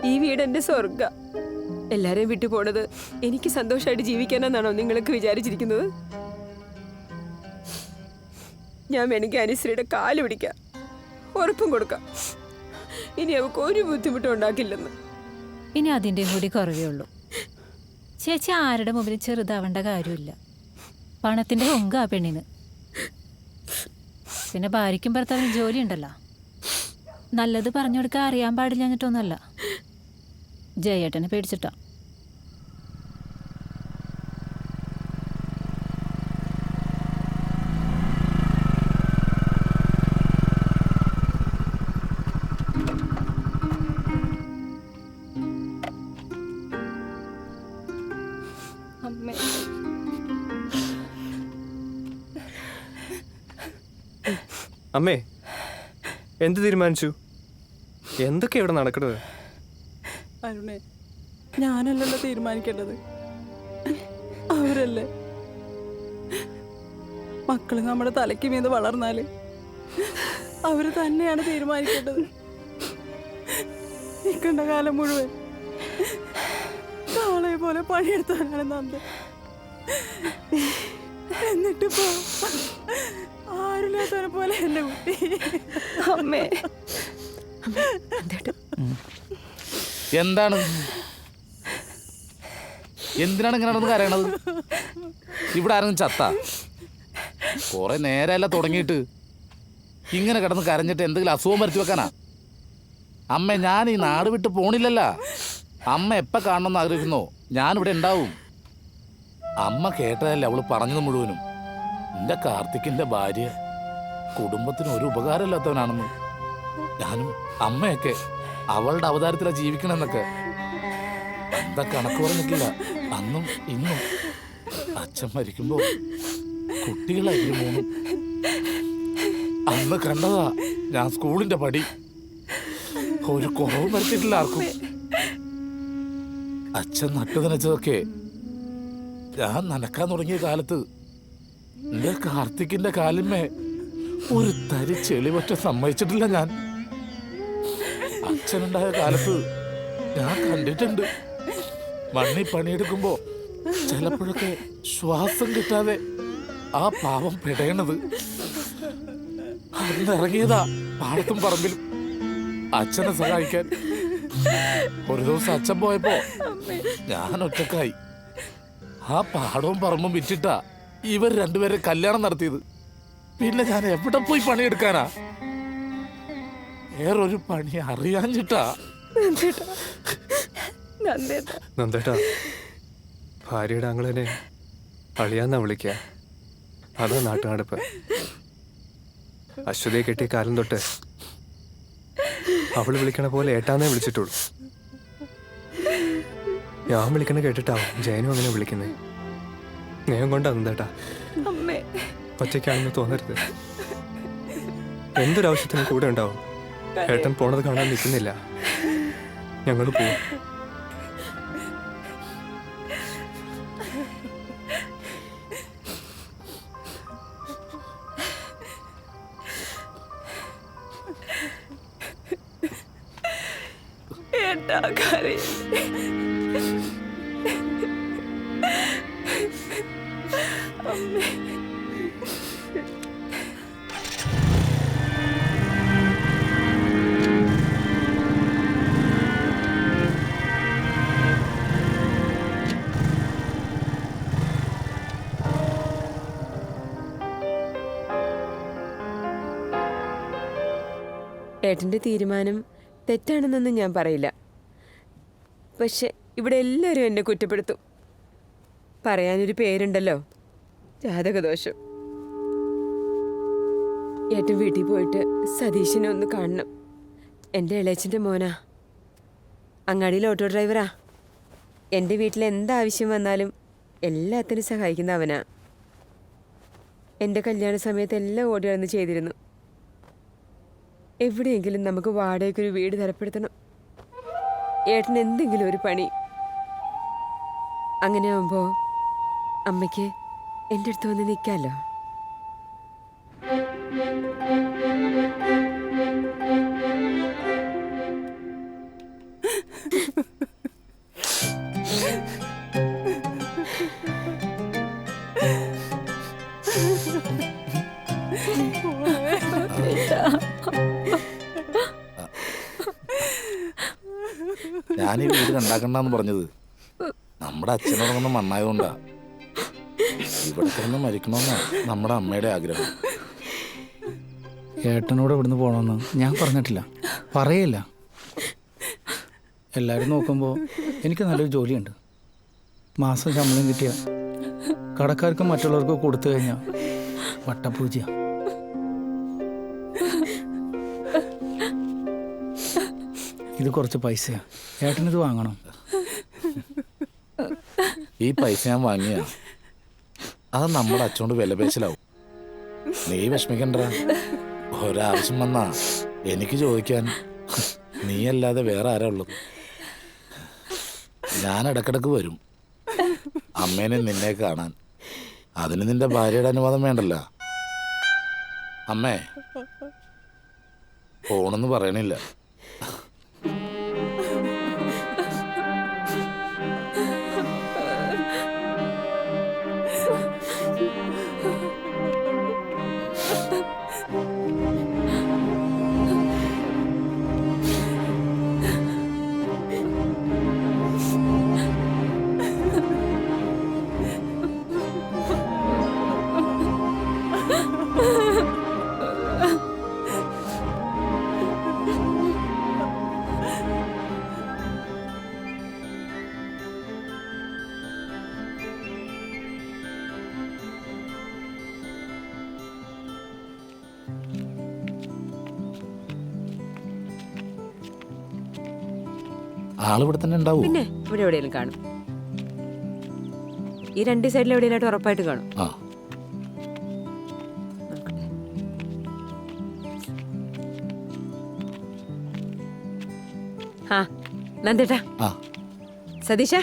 Speaker 13: ഈ വീട് എൻ്റെ സ്വർഗ. എല്ലാരെയും വിട്ടു പോണത് എനിക്ക് സന്തോഷമായിട്ട് ജീവിക്കാനെന്നാണോ നിങ്ങളൊക്കെ വിചാരിച്ചിരിക്കുന്നത്? ഞാൻ വേണമെങ്കിൽ അനുശ്രീയുടെ കാല് പിടിക്കാം, ഉറപ്പും കൊടുക്കാം, ഇനി അവൾക്ക് ഒരു ബുദ്ധിമുട്ടും ഉണ്ടാക്കില്ലെന്ന്.
Speaker 4: ഇനി അതിൻ്റെയും കൂടി കുറവേ ഉള്ളൂ. ചേച്ചി ആരുടെ മുമ്പിൽ ചെറുതാവേണ്ട കാര്യമില്ല. പണത്തിൻ്റെ ഹൊങ്ക ആ പെണ്ണിന്. പിന്നെ ഭാര്യയ്ക്കും ഭർത്താവിനും ജോലി ഉണ്ടല്ലോ. നല്ലത് പറഞ്ഞു കൊടുക്കാൻ അറിയാൻ പാടില്ല എന്നിട്ടൊന്നുമല്ല. ജയേട്ടനെ പേടിച്ചിട്ടാ.
Speaker 13: അമ്മേ,
Speaker 14: അമ്മേ, എന്ത് തീരുമാനിച്ചു? എന്തൊക്കെയാ ഇവിടെ നടക്കുന്നത്?
Speaker 6: അരുണേ, ഞാനല്ലല്ലോ തീരുമാനിക്കേണ്ടത്, അവരല്ലേ. മക്കള് നമ്മുടെ തലയ്ക്ക് മീത് വളർന്നാല് അവര് തന്നെയാണ് തീരുമാനിക്കേണ്ടത്. നിൽക്കേണ്ട കാലം മുഴുവൻ കാളയെ പോലെ പണിയെടുത്തവനാണ് നന്ദ. എന്നിട്ടിപ്പോ ആരില്ലാത്തവനെ പോലെ എന്റെ കുട്ടി.
Speaker 13: അമ്മേ,
Speaker 12: എന്താണ് എന്തിനാണ് ഇങ്ങനെ നടന്ന് കരയണത്? ഇവിടെ ആരെങ്കിലും ചത്ത? കുറെ നേരമല്ല തുടങ്ങിയിട്ട്. ഇങ്ങനെ കിടന്ന് കരഞ്ഞിട്ട് എന്തെങ്കിലും അസുഖം വരുത്തി വെക്കാനാ? അമ്മ, ഞാൻ ഈ നാട് വിട്ട് പോണില്ലല്ല. അമ്മ എപ്പോൾ കാണണമെന്ന് ആഗ്രഹിക്കുന്നോ ഞാനിവിടെ ഉണ്ടാവും. അമ്മ കേട്ടതല്ലേ അവള് പറഞ്ഞത് മുഴുവനും. എൻ്റെ കാർത്തിക്കിൻ്റെ ഭാര്യ കുടുംബത്തിന് ഒരു ഉപകാരമില്ലാത്തവനാണെന്ന്. ഞാനും അമ്മയൊക്കെ അവളുടെ അവതാരത്തിലാണ് ജീവിക്കണമെന്നൊക്കെ എന്താ കണക്ക് പറഞ്ഞിട്ടില്ല. അന്നും ഇന്നും അച്ഛൻ മരിക്കുമ്പോ കുട്ടികളായിരുന്നു മൂന്നും. അന്ന് കണ്ടതാ ഞാൻ സ്കൂളിന്റെ പടി. ഒരു കുറവും വരുത്തിയിട്ടില്ല ആർക്കും. അച്ഛൻ നട്ടു നനച്ചതൊക്കെ ഞാൻ നനക്കാൻ തുടങ്ങിയ കാലത്ത് എന്റെ കാർത്തിക്കിന്റെ കാലിന്മേ ഒരു തരി ചെളിവറ്റ സമ്മതിച്ചിട്ടില്ല ഞാൻ. അച്ഛനുണ്ടായ കാലത്ത് ഞാൻ കണ്ടിട്ടുണ്ട് മണ്ണി പണിയെടുക്കുമ്പോ ചിലപ്പോഴൊക്കെ ശ്വാസം കിട്ടാതെ ആ പാവം പിടയണത്. അന്നിറങ്ങിയതാ പാടത്തും പറമ്പിലും അച്ഛനെ സഹായിക്കാൻ. ഒരു ദിവസം അച്ഛൻ പോയപ്പോ ഞാൻ ഒറ്റക്കായി. ആ പാടവും പറമ്പും വിറ്റിട്ടാ ഇവർ രണ്ടുപേരെ കല്യാണം നടത്തിയത്. പിന്നെ ഞാൻ എവിടെ പോയി പണിയെടുക്കാനാ? വേറൊരു പണി അറിയാഞ്ഞിട്ടാ.
Speaker 14: നന്ദേട്ടാ, ഭാര്യയുടെ ആങ്ങളെന്നെ അളിയാന്നാ വിളിക്കുക. അതാ നാട്ടുനടപ്പ്. അശ്വതിയെ കെട്ടിയ കാലം തൊട്ട് അവള് വിളിക്കണ പോലെ ഏട്ടാന്നേ വിളിച്ചിട്ടുള്ളൂ. ഞാൻ വിളിക്കണ കേട്ടിട്ടാവും ജയനും അങ്ങനെ വിളിക്കുന്നേ. സ്നേഹം കൊണ്ടാ നന്ദേട്ടാ. ഒറ്റയ്ക്കാണെന്ന് തോന്നരുത്. എന്തൊരാവശ്യത്തിനും കൂടെ ഉണ്ടാവും. ഏട്ടൻ പോണത് കാണാൻ നിൽക്കുന്നില്ല. ഞങ്ങൾ പോവും.
Speaker 13: ഏട്ടൻ്റെ തീരുമാനം തെറ്റാണെന്നൊന്നും ഞാൻ പറയില്ല. പക്ഷെ ഇവിടെ എല്ലാവരും എന്നെ കുറ്റപ്പെടുത്തും. പറയാനൊരു പേരുണ്ടല്ലോ, ജാതകദോഷം. ഏട്ടൻ വീട്ടിൽ പോയിട്ട് സതീശനെ ഒന്ന് കാണണം. എൻ്റെ ഇളയച്ചൻ്റെ മോനാ, അങ്ങാടിയിൽ ഓട്ടോ ഡ്രൈവറാ. എൻ്റെ വീട്ടിൽ എന്താവശ്യം വന്നാലും എല്ലാത്തിനും സഹായിക്കുന്ന അവനാ. എൻ്റെ കല്യാണ സമയത്ത് എല്ലാം ഓടി നടന്ന് ചെയ്തിരുന്നു. എവിടെയെങ്കിലും നമുക്ക് വാടകയ്ക്കൊരു വീട് തരപ്പെടുത്തണം. ഏട്ടന് എന്തെങ്കിലും ഒരു പണി. അങ്ങനെ ആവുമ്പോൾ അമ്മയ്ക്ക് എൻ്റെ അടുത്ത് വന്ന് നിൽക്കാമല്ലോ.
Speaker 12: ഞാൻ ഈ വീട് കണ്ടാക്കണ്ടെന്ന് പറഞ്ഞത് നമ്മുടെ അച്ഛനുറങ്ങുന്ന മണ്ണായതുകൊണ്ടാ. ഇവിടെ കിടന്ന് മരിക്കണമെന്നാ നമ്മുടെ അമ്മയുടെ ആഗ്രഹം.
Speaker 10: ഏട്ടനോട് ഇവിടുന്ന് പോകണമെന്ന് ഞാൻ പറഞ്ഞിട്ടില്ല, പറയില്ല. എല്ലാവരും നോക്കുമ്പോൾ എനിക്ക് നല്ലൊരു ജോലിയുണ്ട്. മാസം ശമ്പളം കിട്ടിയ കടക്കാർക്കും മറ്റുള്ളവർക്കും കൊടുത്തു കഴിഞ്ഞാൽ വട്ടപ്പൂജ. ഇത് കുറച്ച് പൈസയാണ്, ഏട്ടനിത് വാങ്ങണം.
Speaker 12: ഈ പൈസ ഞാൻ വാങ്ങിയ അത് നമ്മുടെ അച്ഛനോട് വിലപേശലാവും. നീ വിഷമിക്കണ്ട. ഒരാവശ്യം വന്നാ എനിക്ക് ചോദിക്കാൻ നീയല്ലാതെ വേറെ ആരാ ഉള്ളത്? ഞാൻ ഇടക്കിടക്ക് വരും അമ്മേനെ നിന്നെ കാണാൻ. അതിന് നിന്റെ ഭാര്യയുടെ അനുവാദം വേണ്ടല്ല. അമ്മേ പോണെന്ന് പറയണില്ല. ആളിവിടെ തന്നെ ഉണ്ടാവും.
Speaker 13: പിന്നെ ഇവിടെ എവിടെയെങ്കിലും കാണും. ഈ രണ്ട് സൈഡിൽ എവിടെയായിട്ട് ഉറപ്പായിട്ട് കാണും.
Speaker 12: ആ
Speaker 13: ആ നന്ദേട്ടാ, സതീഷ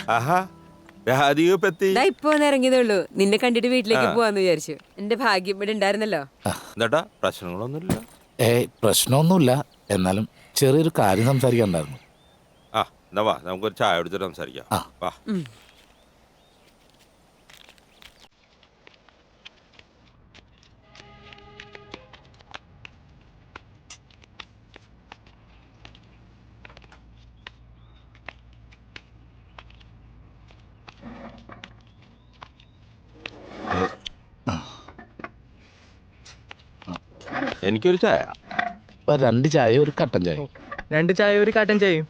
Speaker 13: ഇപ്പൊ ഒന്ന് ഇറങ്ങിയതേ ഉള്ളൂ. നിന്നെ കണ്ടിട്ട് വീട്ടിലേക്ക് പോവാന്ന് വിചാരിച്ചു. എന്റെ ഭാഗ്യം ഇവിടെ ഉണ്ടായിരുന്നല്ലോ.
Speaker 12: പ്രശ്നങ്ങളൊന്നുമില്ല. പ്രശ്നമൊന്നുമില്ല. എന്നാലും ചെറിയൊരു കാര്യം സംസാരിക്കാനുണ്ടായിരുന്നു.
Speaker 15: നമുക്കൊരു ചായ കുടിച്ചിട്ട് സംസാരിക്കാം. എനിക്കൊരു ചായ.
Speaker 12: 2 ചായ ഒരു കട്ടൻ ചായ.
Speaker 3: 2 ചായ ഒരു കട്ടൻ ചായയും.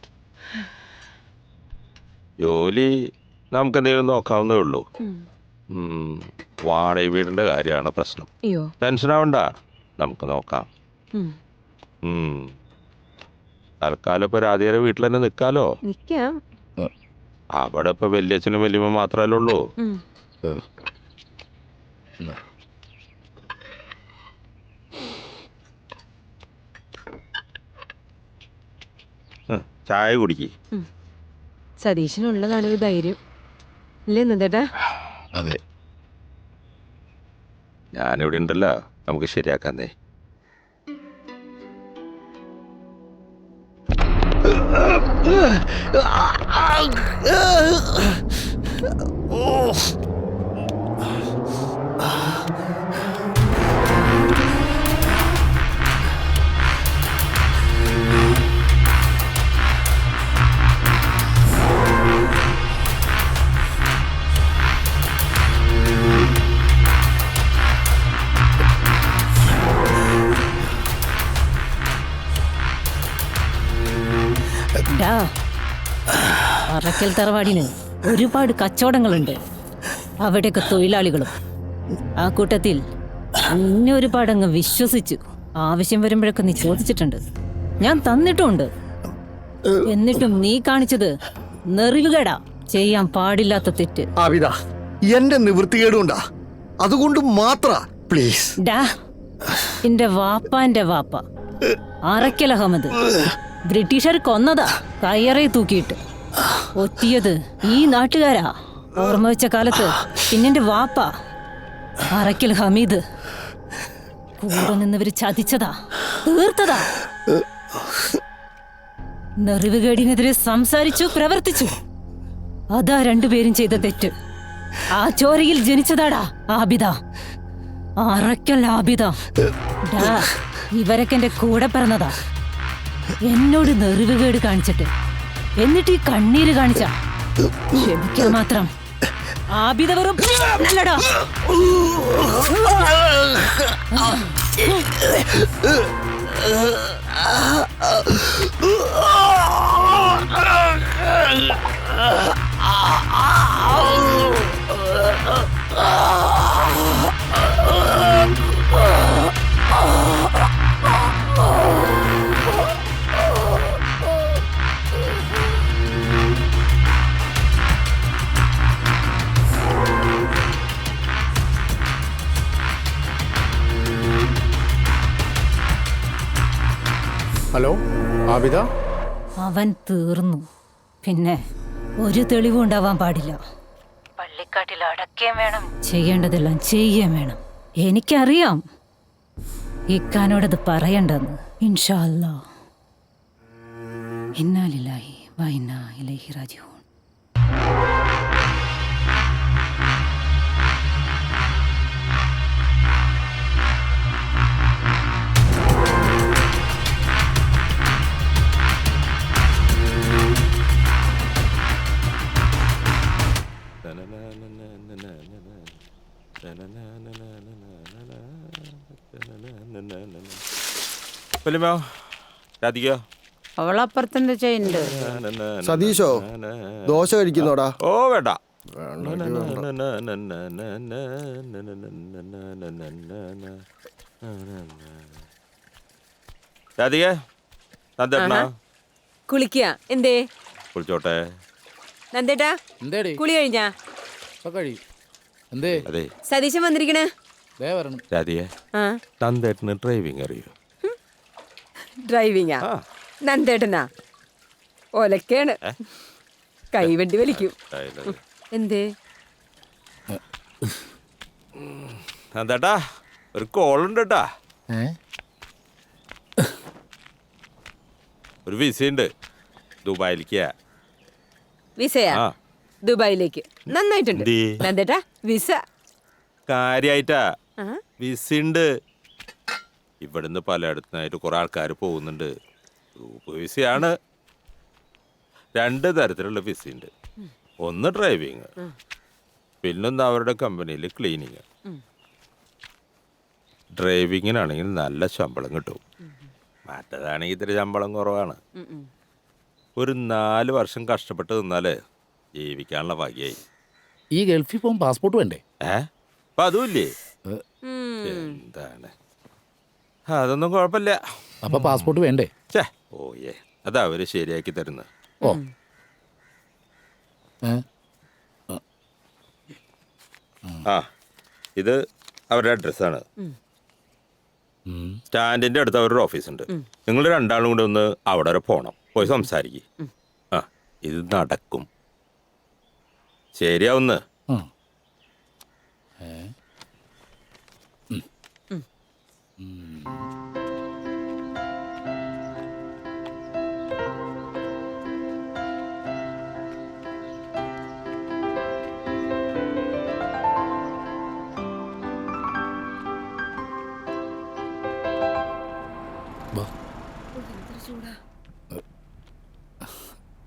Speaker 15: ജോലി നമുക്ക് എന്തെങ്കിലും നോക്കാവുന്നേ ഉള്ളൂ. വാടക വീടിന്റെ കാര്യമാണ് പ്രശ്നം. ടെൻഷൻ ആവണ്ട, നമുക്ക് നോക്കാം. തൽക്കാലം ഇപ്പൊ രാധികയുടെ വീട്ടിൽ തന്നെ നിക്കാലോ. അവിടെ ഇപ്പൊ വല്യച്ഛനും വല്യമ്മ മാത്രല്ലേ ഉള്ളൂ. ചായ കുടിക്ക്.
Speaker 13: സതീശനുള്ളതാണ് ഒരു ധൈര്യം അല്ലേ നന്ദേട്ടാ?
Speaker 12: അതെ,
Speaker 15: ഞാനിവിടെ ഉണ്ടല്ലോ, നമുക്ക് ശരിയാക്കാന്നേ.
Speaker 4: അറക്കൽ തറവാടിന് ഒരുപാട് കച്ചവടങ്ങളുണ്ട്. അവിടെയൊക്കെ തൊഴിലാളികളും. ആ കൂട്ടത്തിൽ നിന്നെ ഒരുപാട് അങ്ങ് വിശ്വസിച്ചു. ആവശ്യം വരുമ്പോഴൊക്കെ നീ ചോദിച്ചിട്ടുണ്ട്, ഞാൻ തന്നിട്ടുമുണ്ട്. എന്നിട്ടും നീ കാണിച്ചത് നെറിവുകേടാ, ചെയ്യാൻ പാടില്ലാത്ത തെറ്റ്.
Speaker 8: എന്റെ നിവൃത്തികേടുണ്ടാ, അതുകൊണ്ട് മാത്ര പ്ലീസ്.
Speaker 4: ഡാ, എന്റെ വാപ്പാന്റെ വാപ്പ അറക്കൽ അഹമ്മദ് ബ്രിട്ടീഷർ കൊന്നതാ, കയ്യറയെ തൂക്കിയിട്ട്. ഒറ്റിയത് ഈ നാട്ടുകാരാ. ഓർമ്മ വെച്ച കാലത്ത് പിന്നെന്റെ വാപ്പ അറക്കൽ ഹമീദ് കൂടെ നിന്നവര് ചതിച്ചതാ, തീർത്തതാ. നെറിവുകേടിനെതിരെ സംസാരിച്ചു, പ്രവർത്തിച്ചു. അതാ രണ്ടുപേരും ചെയ്ത തെറ്റ്. ആ ചോരയിൽ ജനിച്ചതാടാ ആബിദ, അറയ്ക്കൽ ആബിദ. ഇവരൊക്കെ എന്റെ കൂടെ പിറന്നതാ. എന്നോട് നെറിവുകേട് കാണിച്ചിട്ട് എന്നിട്ട് ഈ കണ്ണീര് കാണിച്ച ക്ഷമിക്കാൻ മാത്രം ആബിദ വെറും നല്ലടാ.
Speaker 10: ഹലോ ആബിദ.
Speaker 4: അവൻ തീർന്നു. പിന്നെ ഒരു തെളിവും ഉണ്ടാവാൻ പാടില്ല. പള്ളിക്കാട്ടിൽ അടക്കേം വേണം, ചെയ്യേണ്ടതെല്ലാം ചെയ്യുകയും വേണം. എനിക്കറിയാം ഇക്കാനോടത് പറയണ്ടെന്ന്. ഇൻഷാ അല്ലാഹ്. ഇന്നാ ലില്ലാഹി വ ഇന്നാ ഇലൈഹി റാജിഊൻ.
Speaker 6: അവളപ്പുറത്തെന്താ ചെയ്യുന്നുണ്ട്?
Speaker 16: സതീശോ ദോശ കഴിക്കുന്നോടാ?
Speaker 15: ഓ വേണ്ട.
Speaker 13: കുളിക്കുക എന്തേ?
Speaker 15: കുളിച്ചോട്ടെ.
Speaker 13: നന്ദേട്ടാ കുളി കഴിഞ്ഞാ?
Speaker 15: അതെ
Speaker 13: സതീശൻ വന്നിരിക്കണേ.
Speaker 15: നന്ദേട്ടന് ഡ്രൈവിംഗ് അറിയോ?
Speaker 13: ഡ്രൈവിംഗാ? നന്ദേട്ടനാ ഒലക്കാണ്, കൈവണ്ടി വലിക്കും. എന്തേ
Speaker 15: നന്ദേട്ടാ ഒരു കോളുണ്ട് കേട്ടാ. ഒരു വിസയുണ്ട് ദുബായിലേക്ക്.
Speaker 13: വിസയാ? ദുബായിലേക്ക്. നന്നായിട്ടുണ്ട് നന്ദേട്ടാ വിസ.
Speaker 15: കാര്യായിട്ടാ വിസയുണ്ട്. ഇവിടുന്ന് പലയിടത്തുനിന്നായിട്ട് കുറെ ആൾക്കാർ പോകുന്നുണ്ട്. ഗ്രൂപ്പ് വിസയാണ്. 2 തരത്തിലുള്ള വിസയുണ്ട്. ഒന്ന് ഡ്രൈവിങ്, പിന്നൊന്ന് അവരുടെ കമ്പനിയിൽ ക്ലീനിങ്. ഡ്രൈവിങ്ങിനാണെങ്കിൽ നല്ല ശമ്പളം കിട്ടും, മറ്റേതാണെങ്കിൽ ഇത്തിരി ശമ്പളം കുറവാണ്. ഒരു 4 വർഷം കഷ്ടപ്പെട്ട് നിന്നാല് ജീവിക്കാനുള്ള ഭാഗ്യായി.
Speaker 12: ഈ ഗൾഫിൽ പോകും പാസ്പോർട്ട് വേണ്ടേ?
Speaker 15: അപ്പൊ അതുമില്ലേ? എന്താണ് അതൊന്നും കുഴപ്പമില്ല.
Speaker 12: അപ്പൊ പാസ്പോർട്ട് വേണ്ടേ?
Speaker 15: ഓയേ അതാ അവര് ശരിയാക്കി തരുന്നത്.
Speaker 12: ഓ
Speaker 15: ആ ഇത് അവരുടെ അഡ്രസ്സാണ്. സ്റ്റാൻഡിന്റെ അടുത്ത് അവരുടെ ഓഫീസുണ്ട്. നിങ്ങൾ 2 ആളും കൂടെ ഒന്ന് അവിടെ വരെ പോണം, പോയി സംസാരിക്കും. ആ ഇത് നടക്കും, ശരിയാവുന്ന്.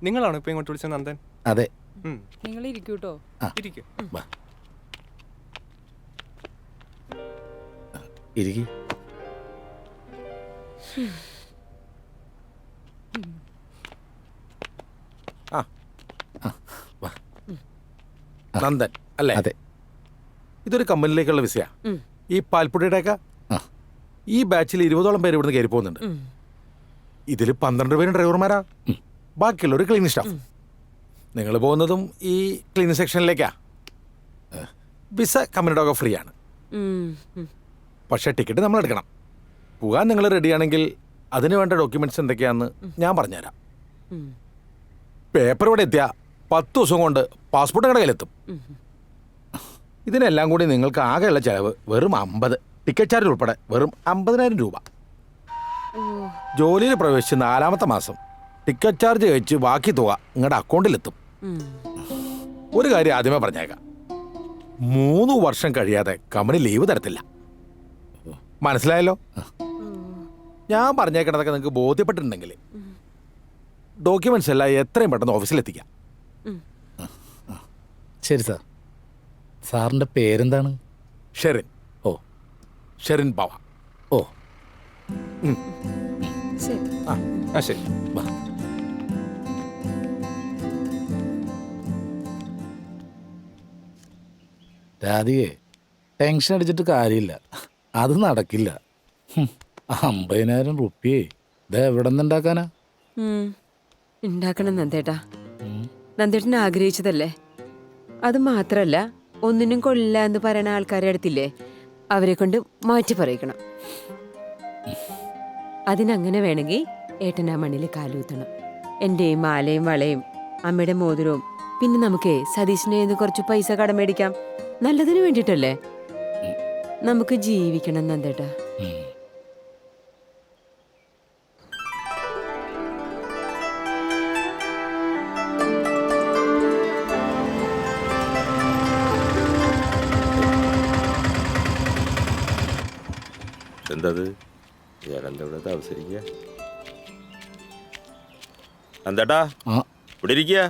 Speaker 14: നിങ്ങളാണോ ഇപ്പൊ ഇങ്ങോട്ട് വിളിച്ചത് നന്ദൻ?
Speaker 12: അതെ.
Speaker 13: നിങ്ങൾ ഇരിക്കൂട്ടോ.
Speaker 14: ഇരിക്കും.
Speaker 9: നന്ദൻ അല്ലേ?
Speaker 12: അതെ.
Speaker 9: ഇതൊരു കമ്പനിയിലേക്കുള്ള വിസയാ. ഈ പാൽപ്പൊടിയുടെയൊക്കെ ഈ ബാച്ചിൽ 20ഓളം പേര് ഇവിടുന്ന് കയറി പോകുന്നുണ്ട്. ഇതിൽ 12 പേരും ഡ്രൈവർമാരാ, ബാക്കിയുള്ളൊരു ക്ലീനിങ് സ്റ്റാഫ്. നിങ്ങൾ പോകുന്നതും ഈ ക്ലീനിങ് സെക്ഷനിലേക്കാ. വിസ കമ്പനിയുടെ ഫ്രീ ആണ്, പക്ഷേ ടിക്കറ്റ് നമ്മൾ എടുക്കണം. പോകാൻ നിങ്ങൾ റെഡിയാണെങ്കിൽ അതിന് വേണ്ട ഡോക്യുമെന്റ്സ് എന്തൊക്കെയാണെന്ന് ഞാൻ പറഞ്ഞുതരാം. പേപ്പർ ഇവിടെ എത്തിയാൽ 10 ദിവസം കൊണ്ട് പാസ്പോർട്ട് നിങ്ങളുടെ കയ്യിലെത്തും. ഇതിനെല്ലാം കൂടി നിങ്ങൾക്ക് ആകെയുള്ള ചിലവ് വെറും 50, ടിക്കറ്റ് ചാർജ് ഉൾപ്പെടെ വെറും 50,000 രൂപ. ജോലിയിൽ പ്രവേശിച്ച് 4-ാമത്തെ മാസം ടിക്കറ്റ് ചാർജ് കഴിച്ച് ബാക്കി തുക നിങ്ങളുടെ അക്കൗണ്ടിലെത്തും. ഒരു കാര്യം ആദ്യമേ പറഞ്ഞേക്കാം, 3 വർഷം കഴിയാതെ കമ്പനി ലീവ് തരത്തില്ല. മനസ്സിലായല്ലോ? ഞാൻ പറഞ്ഞേക്കണതൊക്കെ നിങ്ങൾക്ക് ബോധ്യപ്പെട്ടിട്ടുണ്ടെങ്കിൽ ഡോക്യുമെന്റ്സ് എല്ലാം എത്രയും പെട്ടെന്ന് ഓഫീസിലെത്തിക്കാം.
Speaker 12: ശരി സാർ. സാറിൻ്റെ പേരെന്താണ്?
Speaker 9: ഷെറിൻ.
Speaker 12: ഓ,
Speaker 9: ഷെറിൻ ബാവ.
Speaker 12: ഓ,
Speaker 13: ശരി.
Speaker 14: ആ ശരി.
Speaker 12: വാ. രാധികയെ ടെൻഷൻ അടിച്ചിട്ട് കാര്യമില്ല, അത് നടക്കില്ല. 50,000 റുപ്യേ ഇത് എവിടെ നിന്ന് ഉണ്ടാക്കാനാ?
Speaker 13: ഉണ്ടാക്കണം നന്ദേട്ടാ. നന്ദേട്ടൻ ആഗ്രഹിച്ചതല്ലേ. അത് മാത്രല്ല, ഒന്നിനും കൊള്ളില്ല എന്ന് പറയുന്ന ആൾക്കാരെ അടുത്തില്ലേ, അവരെ കൊണ്ട് മാറ്റി പറയിക്കണം. അതിനങ്ങനെ വേണമെങ്കിൽ ഏട്ടൻ ആ മണ്ണിൽ കാലൂത്തണം. എൻ്റെ മാലയും വളയും അമ്മയുടെ മോതിരവും പിന്നെ നമുക്ക് സതീശിനെ നിന്ന് കുറച്ച് പൈസ കടം മേടിക്കാം. നല്ലതിന് വേണ്ടിയിട്ടല്ലേ. നമുക്ക് ജീവിക്കണം നന്ദേട്ടാ.
Speaker 15: എന്തത് ഞാനെന്താ അവസരിക്കുക? എന്താട്ടാ ഇവിടെ ഇരിക്കുക?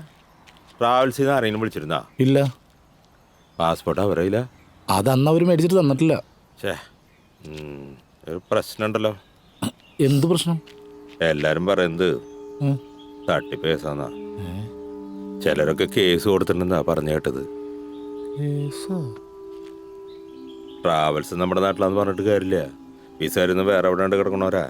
Speaker 15: ട്രാവൽസിൽ നിന്ന് ആരെങ്കിലും വിളിച്ചിരുന്നാ?
Speaker 12: ഇല്ല.
Speaker 15: പാസ്പോർട്ട് അവരയില്ല.
Speaker 12: അതന്ന് അവർ മേടിച്ചിട്ട് തന്നിട്ടില്ല.
Speaker 15: ഛേ, ഒരു പ്രശ്നമുണ്ടല്ലോ.
Speaker 12: എന്ത് പ്രശ്നം?
Speaker 15: എല്ലാരും പറയുന്നത് തട്ടിപ്പ് കേസാന്നാ. ചിലരൊക്കെ കേസ് കൊടുത്തിട്ടുണ്ടെന്നാ പറഞ്ഞു കേട്ടത്. ട്രാവൽസ് നമ്മുടെ നാട്ടിലാന്ന് പറഞ്ഞിട്ട് കാര്യമില്ല. വിസാരിന്ന് വേറെ എവിടെ കിടക്കണോരാ.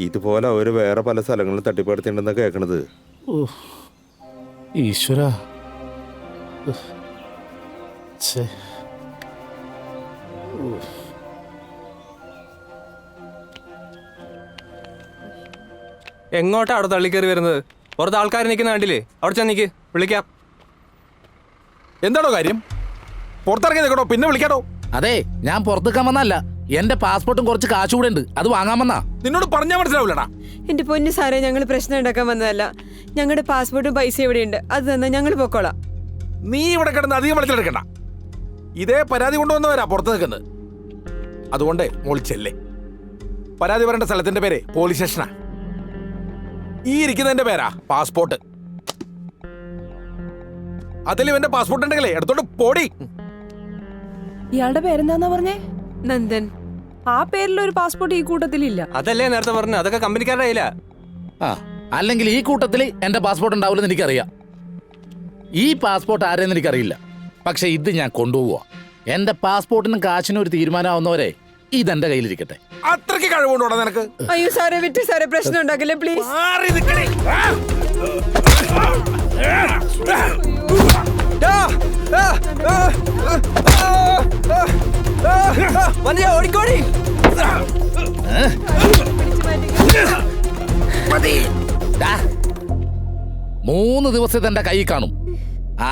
Speaker 15: ഇതുപോലെ അവര് വേറെ പല സ്ഥലങ്ങളിലും തട്ടിപ്പെടുത്തിണ്ടെന്നാ കേൾക്കണത്.
Speaker 12: ഈശ്വരാ.
Speaker 14: എങ്ങോട്ടാ അവിടെ തള്ളിക്കയറി വരുന്നത്? പുറത്ത് ആൾക്കാർ നിൽക്കുന്ന കണ്ടില്ലേ? അവിടെ ചെന്നിക്ക്, വിളിക്കാം.
Speaker 9: എന്താണോ കാര്യം? പുറത്തിറങ്ങി നിൽക്കണോ? പിന്നെ വിളിക്കാട്ടോ.
Speaker 12: അതെ, ഞാൻ പുറത്തേക്കാൻ വന്നല്ല. എന്റെ പാസ്പോർട്ടും കുറച്ച് കാശ് കൂടെ ഉണ്ട്, അത് വാങ്ങാൻ വന്നാ.
Speaker 9: നിന്നോട് പറഞ്ഞാൽ മനസ്സിലാവില്ലടാ.
Speaker 13: എന്റെ പൊന്നു സാറേ, ഞങ്ങൾ പ്രശ്നം ഉണ്ടാക്കാൻ വന്നതല്ല. ഞങ്ങളുടെ പാസ്പോർട്ടും പൈസ എവിടെയുണ്ട്, അത് തന്നാ ഞങ്ങൾ പൊക്കോളാം.
Speaker 9: നീ ഇവിടെ കിടന്ന് അധികം വിളിച്ചെടുക്കണ്ട. ഇതേ പരാതി കൊണ്ടുവന്നവരാ പുറത്ത് നിൽക്കുന്നത്. അതുകൊണ്ട് മോളി ചെല്ലേ. പരാതി പറയേണ്ട സ്ഥലത്തിന്റെ പേര് പോലീസ് സ്റ്റേഷനാ. ഈ ഇരിക്കുന്നതിന്റെ പേരാ പാസ്പോർട്ട്. അതിൽ ഇവന്റെ പാസ്പോർട്ട് ഉണ്ടെങ്കിലേ എടുത്തോണ്ട് പോടി.
Speaker 17: ഇയാളുടെ പേരെന്താന്നാ പറഞ്ഞേ?
Speaker 13: നന്ദൻ.
Speaker 17: ആ പേരിലൊരു പാസ്പോർട്ട് ഈ കൂട്ടത്തിലില്ല.
Speaker 14: അതല്ലേ നേരത്തെ പറഞ്ഞു, അതൊക്കെ കമ്പനിക്കാരുടെ കയ്യിലാ.
Speaker 12: അല്ലെങ്കിൽ ഈ കൂട്ടത്തിൽ എന്റെ പാസ്പോർട്ട് ഉണ്ടാവില്ലെന്ന് എനിക്കറിയാം. ഈ പാസ്പോർട്ട് ആരെന്ന് എനിക്കറിയില്ല. പക്ഷെ ഇത് ഞാൻ കൊണ്ടുപോവാ. എന്റെ പാസ്പോർട്ടിനും കാശിനും ഒരു തീരുമാനമാവുന്നവരെ ഇതെന്റെ കയ്യിലിരിക്കട്ടെ.
Speaker 9: അത്രയ്ക്ക് കഴിവുണ്ടോടാ നിനക്ക്?
Speaker 13: അയ്യോ സാറേ, വിറ്റ് സാറേ, പ്രശ്നം ഉണ്ടാക്കില്ലേ പ്ലീസ്.
Speaker 14: ഓടിക്കോടി.
Speaker 12: 3 ദിവസത്തെ എന്റെ കൈ കാണും.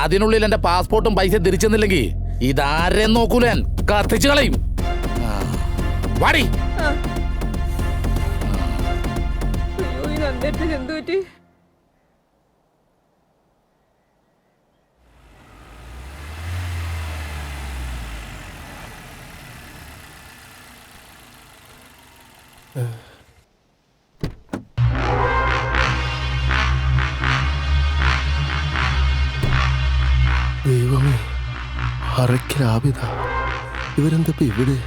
Speaker 12: അതിനുള്ളിൽ എന്റെ പാസ്പോർട്ടും പൈസ തിരിച്ചെന്നില്ലെങ്കിൽ ഇതാരെയും നോക്കൂല, ഞാൻ കത്തിച്ചു കളയും. വാടി.
Speaker 13: എന്തുപറ്റി?
Speaker 16: ദൈവമേ, അറയ്ക്കലാപിത, ഇവരെന്തപ്പോ ഇവിടെ?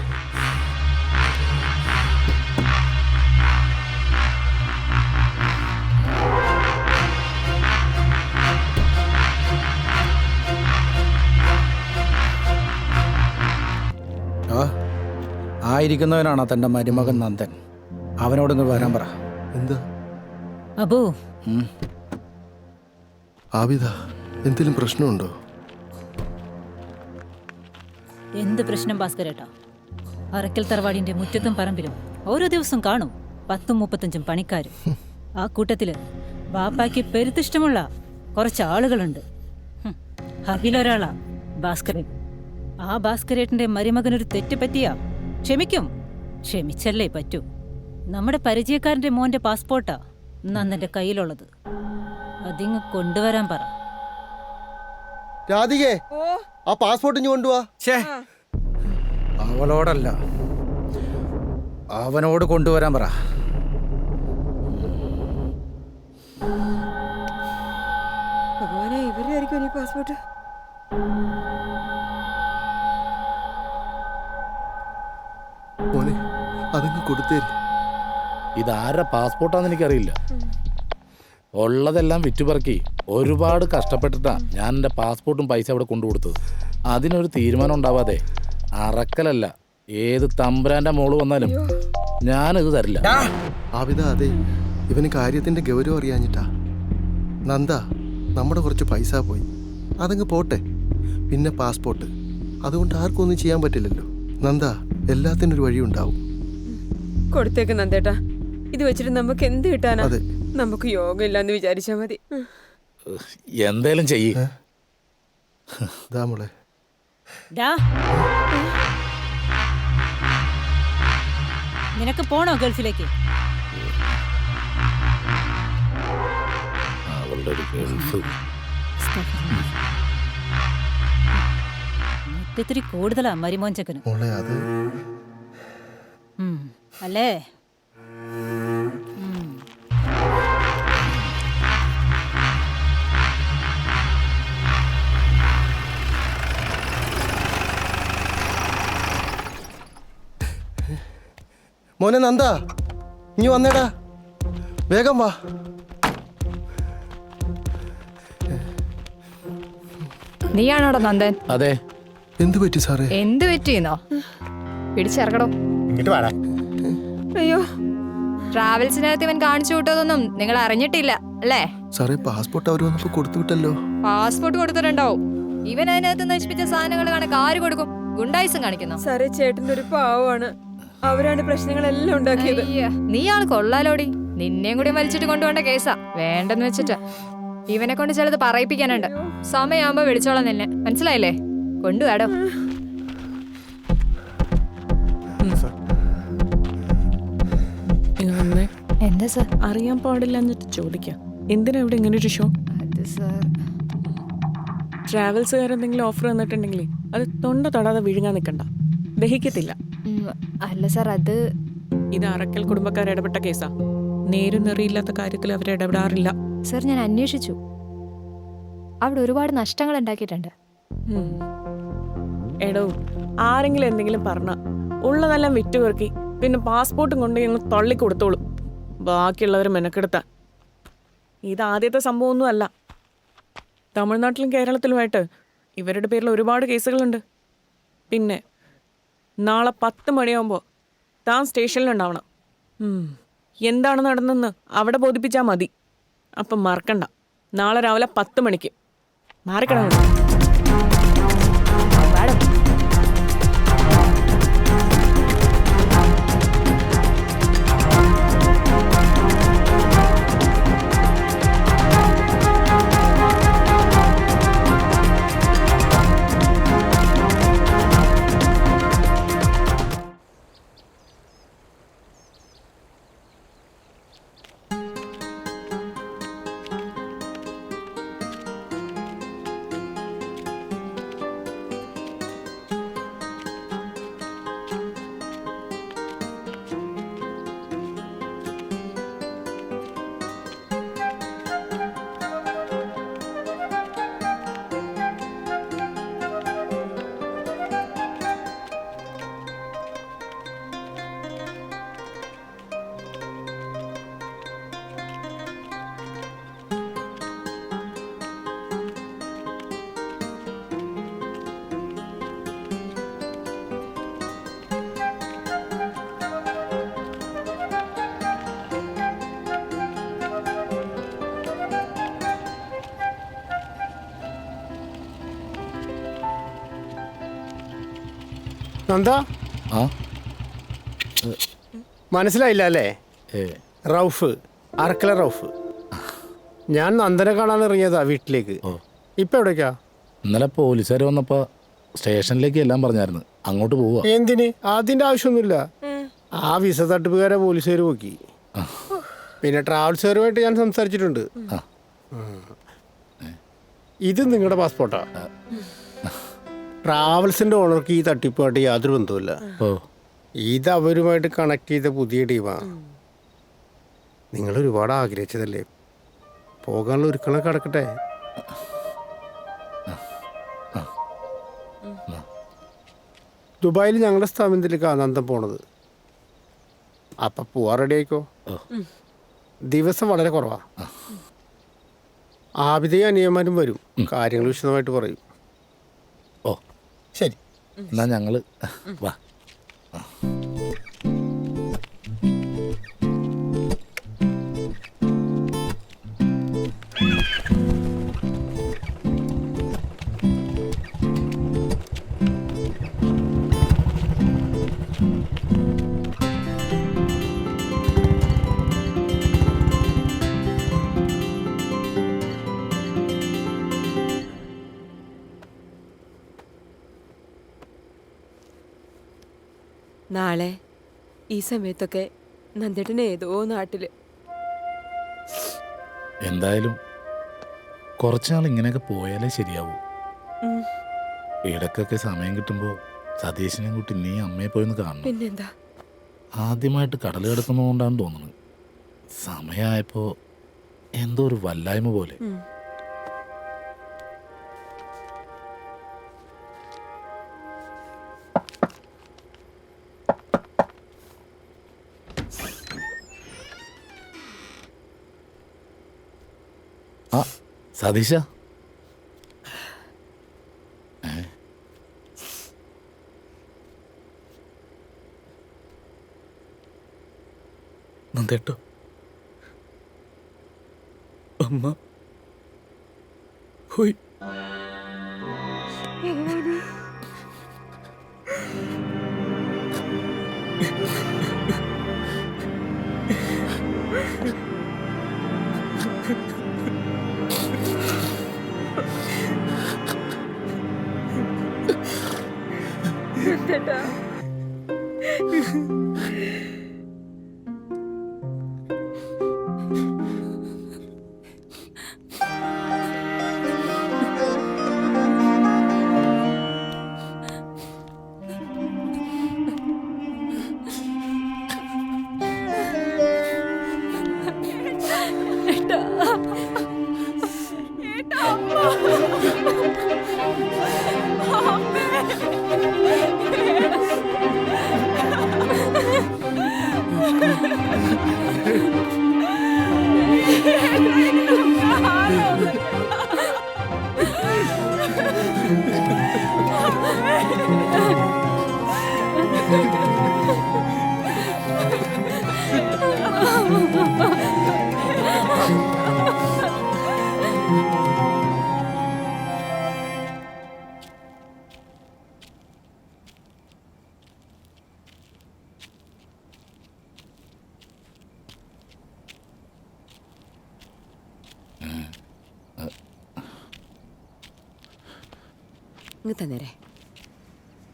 Speaker 10: ആയിരിക്കുന്നവനാണ് തൻ്റെ മരുമകൻ നന്ദൻ. അവനോടൊന്ന് വരാൻ പറ.
Speaker 16: എന്താ
Speaker 4: അബു?
Speaker 16: ആബിദ, എന്തെങ്കിലും പ്രശ്നമുണ്ടോ?
Speaker 4: എന്ത് പ്രശ്നം ഭാസ്കരേട്ടാ? അറക്കൽ തറവാടിന്റെ മുറ്റത്തും പറമ്പിലും ഓരോ ദിവസം കാണും 10-35 പണിക്കാരും. ആ കൂട്ടത്തില് ബാപ്പായ്ക്ക് പെരുത്തിഷ്ടമുള്ള കുറച്ച് ആളുകളുണ്ട്. അതിലൊരാളാ ഭാസ്കരൻ. ആ ഭാസ്കരേട്ടന്റെ മരുമകനൊരു തെറ്റ് പറ്റിയാ ക്ഷമിക്കും. ക്ഷമിച്ചല്ലേ പറ്റൂ. നമ്മുടെ പരിചയക്കാരന്റെ മോന്റെ പാസ്പോർട്ടാ നന്ദന്റെ കയ്യിലുള്ളത്. അതിങ്ങ് കൊണ്ടുവരാൻ പറ.
Speaker 16: രാധികേ, ആ പാസ്പോർട്ട് ഇഞ്ഞു കൊണ്ടുപോവാ.
Speaker 10: അവളോടല്ല, അവനോട് കൊണ്ടുവരാൻ പറ.
Speaker 13: ഭഗവാനെ, ഇവരായിരിക്കും ഈ പാസ്പോർട്ട്.
Speaker 16: മോനെ, അതങ്ങ് കൊടുത്തേര്.
Speaker 12: ഇതാരുടെ പാസ്പോർട്ടാന്ന് എനിക്കറിയില്ല. ഉള്ളതെല്ലാം വിറ്റുപറക്കി ഒരുപാട് കഷ്ടപ്പെട്ടിട്ടാ ഞാൻ എൻ്റെ പാസ്പോർട്ടും പൈസ അവിടെ കൊണ്ടുകൊടുത്തത്. അതിനൊരു തീരുമാനം ഉണ്ടാവാതെ അറക്കലല്ല, ഏത് തമ്പുരാന്റെ മോള് വന്നാലും ഞാനിത് തരില്ല.
Speaker 16: ആബിദ, അതെ, ഇവന് കാര്യത്തിന്റെ ഗൗരവം അറിയാഞ്ഞിട്ടാ. നന്ദ, നമ്മുടെ കുറച്ച് പൈസ പോയി, അതങ്ങ് പോട്ടെ. പിന്നെ പാസ്പോർട്ട്, അതുകൊണ്ട് ആർക്കും ഒന്നും ചെയ്യാൻ പറ്റില്ലല്ലോ. നന്ദ, എല്ലാത്തിനും ഒരു വഴി ഉണ്ടാവും.
Speaker 13: കൊടുത്തേക്ക് നന്ദേട്ടാ, ഇത് വെച്ചിട്ട് നമുക്ക് എന്ത് കിട്ടാനാ? നമുക്ക് യോഗ ഇല്ലാന്ന് വിചാരിച്ചാ മതി.
Speaker 12: എന്തേലും ചെയ്യ്.
Speaker 16: മോളെ,
Speaker 4: നിനക്ക് പോണോ ഗൾഫിലേക്ക്?
Speaker 12: അവളുടെ ഒരു ഗൾഫ്.
Speaker 4: മുറ്റത്തിരി കൂടുതലാ മരിമോഞ്ചക്കന്.
Speaker 16: മോളെ, അത്
Speaker 4: അല്ലേ?
Speaker 16: മോനെ നന്ദ, ഇനി വന്നേടാ, വേഗം വാ.
Speaker 18: നീയാണോടാ നന്ദൻ?
Speaker 12: അതെ.
Speaker 16: എന്ത് പറ്റി സാറേ?
Speaker 18: എന്ത് പറ്റിയെന്നോ? പിടിച്ചിറക്കടോ.
Speaker 13: അയ്യോ,
Speaker 18: ട്രാവൽസിനകത്ത് ഇവൻ കാണിച്ചു വിട്ടതൊന്നും നിങ്ങൾ അറിഞ്ഞിട്ടില്ല അല്ലേ?
Speaker 16: സാറേ, പാസ്പോർട്ട് അവർ വന്നപ്പോ കൊടുത്തു വിട്ടല്ലോ.
Speaker 18: പാസ്പോർട്ട് കൊടുത്തിട്ടുണ്ടാവും. ഇവൻ അതിനകത്ത് നശിപ്പിച്ച സാധനങ്ങൾ കണക്ക് ആര് കൊടുക്കും? ഗുണ്ടായിസം കാണിക്കുന്നു.
Speaker 13: സാറേ, ചേട്ടൻ്റെ ഒരു പാവമാണ്. അവരാണ് പ്രശ്നങ്ങളെല്ലാം ഉണ്ടാക്കിയത്.
Speaker 18: നീയാണ് കൊള്ളാലോടി. നിന്നെയും കൂടി വലിച്ചിട്ട് കൊണ്ടുപോണ്ട കേസാ. വേണ്ടെന്ന് വെച്ചിട്ടാ. ഇവനെ കൊണ്ട് ചിലത് പറയിപ്പിക്കാനുണ്ട്. സമയമാകുമ്പോ വിളിച്ചോളാം നിന്നെ, മനസ്സിലായില്ലേ? കൊണ്ടുവാടോ.
Speaker 17: എന്താ സാർ? അറിയാൻ പാടില്ല എന്നിട്ട് ചോദിക്കാം. എന്തിനാ ഇവിടെ ഇങ്ങനെ ഒരു ഷോ?
Speaker 18: അത് സാർ,
Speaker 17: ട്രാവൽസുകാരെന്തെങ്കിലും ഓഫർ തന്നിട്ടുണ്ടെങ്കിൽ അത് തൊണ്ട തൊടാതെ വിഴുങ്ങാൻ നിൽക്കണ്ട, ദഹിക്കത്തില്ല.
Speaker 18: അല്ല സാർ, അത്
Speaker 17: ഇത് അറക്കൽ കുടുംബക്കാർ ഇടപെട്ട കേസാ. നേരും നെറിയില്ലാത്ത കാര്യത്തിൽ അവർ ഇടപെടാറില്ല.
Speaker 18: സാർ, ഞാൻ അന്വേഷിച്ചു. അവിടെ ഒരുപാട് നഷ്ടങ്ങൾ ഉണ്ടാക്കിയിട്ടുണ്ട്.
Speaker 17: എടോ, ആരെങ്കിലും എന്തെങ്കിലും പറഞ്ഞ ഉള്ളതെല്ലാം വിറ്റുപെറുക്കി പിന്നെ പാസ്പോർട്ടും കൊണ്ട് ഞങ്ങൾ തള്ളി കൊടുത്തോളും, ബാക്കിയുള്ളവർ മെനക്കെടുത്താൻ. ഇത് ആദ്യത്തെ സംഭവമൊന്നും അല്ല. തമിഴ്നാട്ടിലും കേരളത്തിലുമായിട്ട് ഇവരുടെ പേരിൽ ഒരുപാട് കേസുകളുണ്ട്. പിന്നെ നാളെ 10 മണിയാകുമ്പോൾ താൻ സ്റ്റേഷനിലുണ്ടാവണം. എന്താണ് നടന്നെന്ന് അവിടെ ബോധിപ്പിച്ചാൽ മതി. അപ്പം മറക്കണ്ട, നാളെ രാവിലെ 10 മണിക്ക് മാറിക്കണം.
Speaker 19: നന്ദ, മനസ്സിലായില്ല അല്ലേ? റൌഫ്, അറക്കല റൌഫ്. ഞാൻ നന്ദനെ കാണാൻ ഇറങ്ങിയതാ വീട്ടിലേക്ക്. ഇപ്പൊ എവിടേക്കാ?
Speaker 12: ഇന്നലെ പോലീസുകാർ വന്നപ്പോ സ്റ്റേഷനിലേക്ക് എല്ലാം പറഞ്ഞായിരുന്നു, അങ്ങോട്ട് പോവാ.
Speaker 19: എന്തിന്? അതിന്റെ ആവശ്യമൊന്നുമില്ല. ആ വിസ തട്ടിപ്പുകാരെ പോലീസുകാർ നോക്കി. പിന്നെ ട്രാവൽസുകാരുമായിട്ട് ഞാൻ സംസാരിച്ചിട്ടുണ്ട്. ഇത് നിങ്ങളുടെ പാസ്പോർട്ടാ. ട്രാവൽസിന്റെ ഓണർക്ക് ഈ തട്ടിപ്പുമായിട്ട് യാതൊരു ബന്ധവുമില്ല. ഇത് അവരുമായിട്ട് കണക്ട് ചെയ്ത പുതിയ ടീമാണ്. നിങ്ങൾ ഒരുപാട് ആഗ്രഹിച്ചതല്ലേ, പോകാനുള്ള ഒരുക്കളൊക്കെ കിടക്കട്ടെ. ദുബായിൽ ഞങ്ങളുടെ സ്ഥാപനത്തിലേക്കാണ് നന്ദൻ പോണത്. അപ്പം പോവാൻ റെഡി ആയിക്കോ. ദിവസം വളരെ കുറവാ. ആബിദയും അനിയന്മാരും വരും, കാര്യങ്ങൾ വിശദമായിട്ട് പറയും.
Speaker 12: ഓ
Speaker 19: ശരി,
Speaker 12: എന്നാ ഞങ്ങള് വാ.
Speaker 13: നാളെ ഈ സമയത്തൊക്കെ നന്ദേട്ടൻ ഏതോ നാട്ടില്.
Speaker 12: എന്തായാലും കുറച്ചുനാൾ ഇങ്ങനെയൊക്കെ പോയാലേ ശരിയാവൂ. ഇടക്കൊക്കെ സമയം കിട്ടുമ്പോൾ സതീശനെ കൂട്ടി നീ അമ്മയെ പോയിന്ന് കാണണം.
Speaker 13: പിന്നെന്താ,
Speaker 12: ആദ്യമായിട്ട് കടൽ കിടക്കുന്നതുകൊണ്ടാണ് തോന്നുന്നത്. സമയമായപ്പോൾ എന്തോ ഒരു വല്ലായ്മ പോലെ. ആ സതീശ, നന്ദേട്ടോ, അമ്മ പോയി.
Speaker 13: തന്നേരെ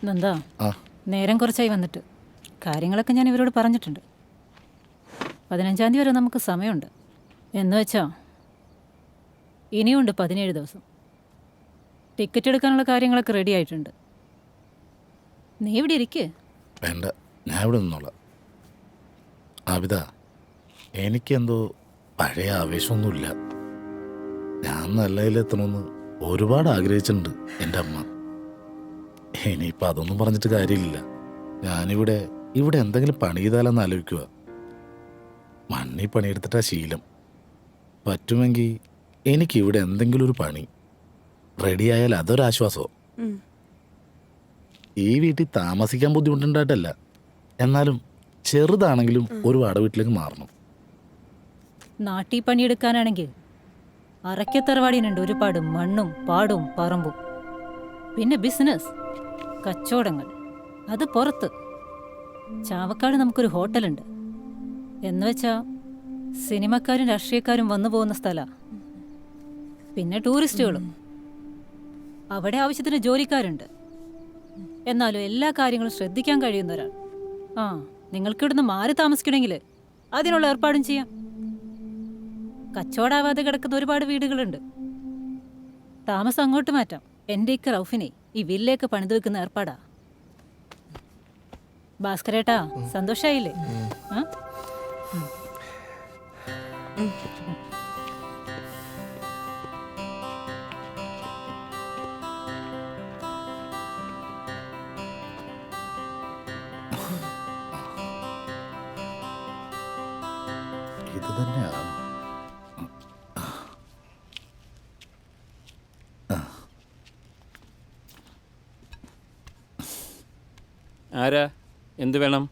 Speaker 4: നന്ദാ, നേരം കുറച്ചായി വന്നിട്ട്. കാര്യങ്ങളൊക്കെ ഞാൻ ഇവരോട് പറഞ്ഞിട്ടുണ്ട്. 15-ാം തീയതി വരെ നമുക്ക് സമയമുണ്ട്. എന്ന് വെച്ചാ ഇനിയുണ്ട് 17 ദിവസം. ടിക്കറ്റ് എടുക്കാനുള്ള കാര്യങ്ങളൊക്കെ റെഡി ആയിട്ടുണ്ട്. നീ ഇവിടെ ഇരിക്കേ.
Speaker 12: വേണ്ട, ഞാൻ ഇവിടെ നിന്നോളാം. ആബിദ, എനിക്കെന്തോ പഴയ ആവേശമൊന്നുമില്ല. ഞാൻ നല്ലതിലെത്തണമെന്ന് ഒരുപാട് ആഗ്രഹിച്ചിട്ടുണ്ട് എൻ്റെ അമ്മ. ഇനിയിപ്പോൾ അതൊന്നും പറഞ്ഞിട്ട് കാര്യമില്ല. ഞാനിവിടെ എന്തെങ്കിലും പണി ചെയ്താലെന്ന് ആലോചിക്കുക. മണ്ണി പണിയെടുത്തിട്ടാ ശീലം. പറ്റുമെങ്കിൽ എനിക്കിവിടെ എന്തെങ്കിലും ഒരു പണി റെഡിയായാൽ അതൊരാശ്വാസവും. ഈ വീട്ടിൽ താമസിക്കാൻ ബുദ്ധിമുട്ടുണ്ടായിട്ടല്ല, എന്നാലും ചെറുതാണെങ്കിലും ഒരു വാടക വീട്ടിലേക്ക് മാറണം.
Speaker 4: നാട്ടിൽ പണിയെടുക്കാനാണെങ്കിൽ അറയ്ക്കത്തറവാടിനുണ്ട് ഒരുപാട് മണ്ണും പാടും പറമ്പും. പിന്നെ ബിസിനസ്, കച്ചവടങ്ങൾ, അത് പുറത്ത്. ചാവക്കാട് നമുക്കൊരു ഹോട്ടലുണ്ട്. എന്നുവെച്ചാ സിനിമക്കാരും രാഷ്ട്രീയക്കാരും വന്നു പോകുന്ന സ്ഥലമാണ്. പിന്നെ ടൂറിസ്റ്റുകളും. അവിടെ ആവശ്യത്തിന് ജോലിക്കാരുണ്ട്. എന്നാലും എല്ലാ കാര്യങ്ങളും ശ്രദ്ധിക്കാൻ കഴിയുന്ന ഒരാൾ. നിങ്ങൾക്ക് ഇവിടുന്ന് മാറി താമസിക്കണമെങ്കിൽ അതിനുള്ള ഏർപ്പാടും ചെയ്യാം. കച്ചവടാവാതെ കിടക്കുന്ന ഒരുപാട് വീടുകളുണ്ട്. താമസം അങ്ങോട്ട് മാറ്റാം. എൻ്റെ ഇക്ക റൌഫിനെ ഈ വില്ലേക്ക് പണിത് വെക്കുന്ന ഏർപ്പാടാ. ഭാസ്കരേട്ടാ, സന്തോഷായില്ലേ? ആ?
Speaker 12: ഇത് തന്നെയാണ്.
Speaker 20: ആരാ? എന്ത് വേണം?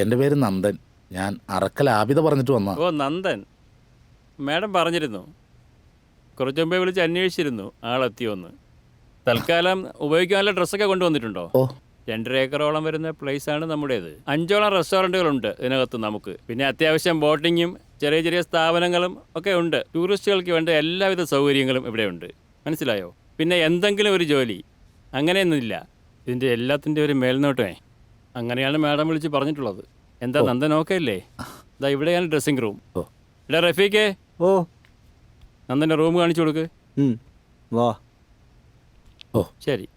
Speaker 12: എൻ്റെ പേര് നന്ദൻ. ഞാൻ അറക്കൽ ആബിദ പറഞ്ഞിട്ട് വന്ന.
Speaker 20: ഓ, നന്ദൻ. മാഡം പറഞ്ഞിരുന്നു, കുറച്ച് മുമ്പേ വിളിച്ച് അന്വേഷിച്ചിരുന്നു ആളെത്തിയോന്ന്. തൽക്കാലം ഉപയോഗിക്കാനുള്ള ഡ്രസ്സൊക്കെ കൊണ്ടുവന്നിട്ടുണ്ടോ? 2.5 ഏക്കറോളം വരുന്ന പ്ലേസാണ് നമ്മുടേത്. 5ഓളം റെസ്റ്റോറൻറ്റുകളുണ്ട് ഇതിനകത്ത് നമുക്ക്. പിന്നെ അത്യാവശ്യം ബോട്ടിങ്ങും ചെറിയ ചെറിയ സ്ഥാപനങ്ങളും ഒക്കെ ഉണ്ട്. ടൂറിസ്റ്റുകൾക്ക് വേണ്ട എല്ലാവിധ സൗകര്യങ്ങളും ഇവിടെ ഉണ്ട്. മനസ്സിലായോ? പിന്നെ എന്തെങ്കിലും ഒരു ജോലി അങ്ങനെയൊന്നുമില്ല. ഇതിൻ്റെ എല്ലാത്തിൻ്റെ ഒരു മേൽനോട്ടമേ. അങ്ങനെയാണ് മാഡം വിളിച്ച് പറഞ്ഞിട്ടുള്ളത്. എന്താ നന്ദൻ ഓക്കെ അല്ലേ? ഇതാ ഇവിടെയാണ് ഡ്രസ്സിംഗ് റൂം. ഇവിടെ റഫീഖേ, നന്ദൻ്റെ റൂം കാണിച്ചു കൊടുക്ക്.
Speaker 14: വാ.
Speaker 20: ഓ ശരി.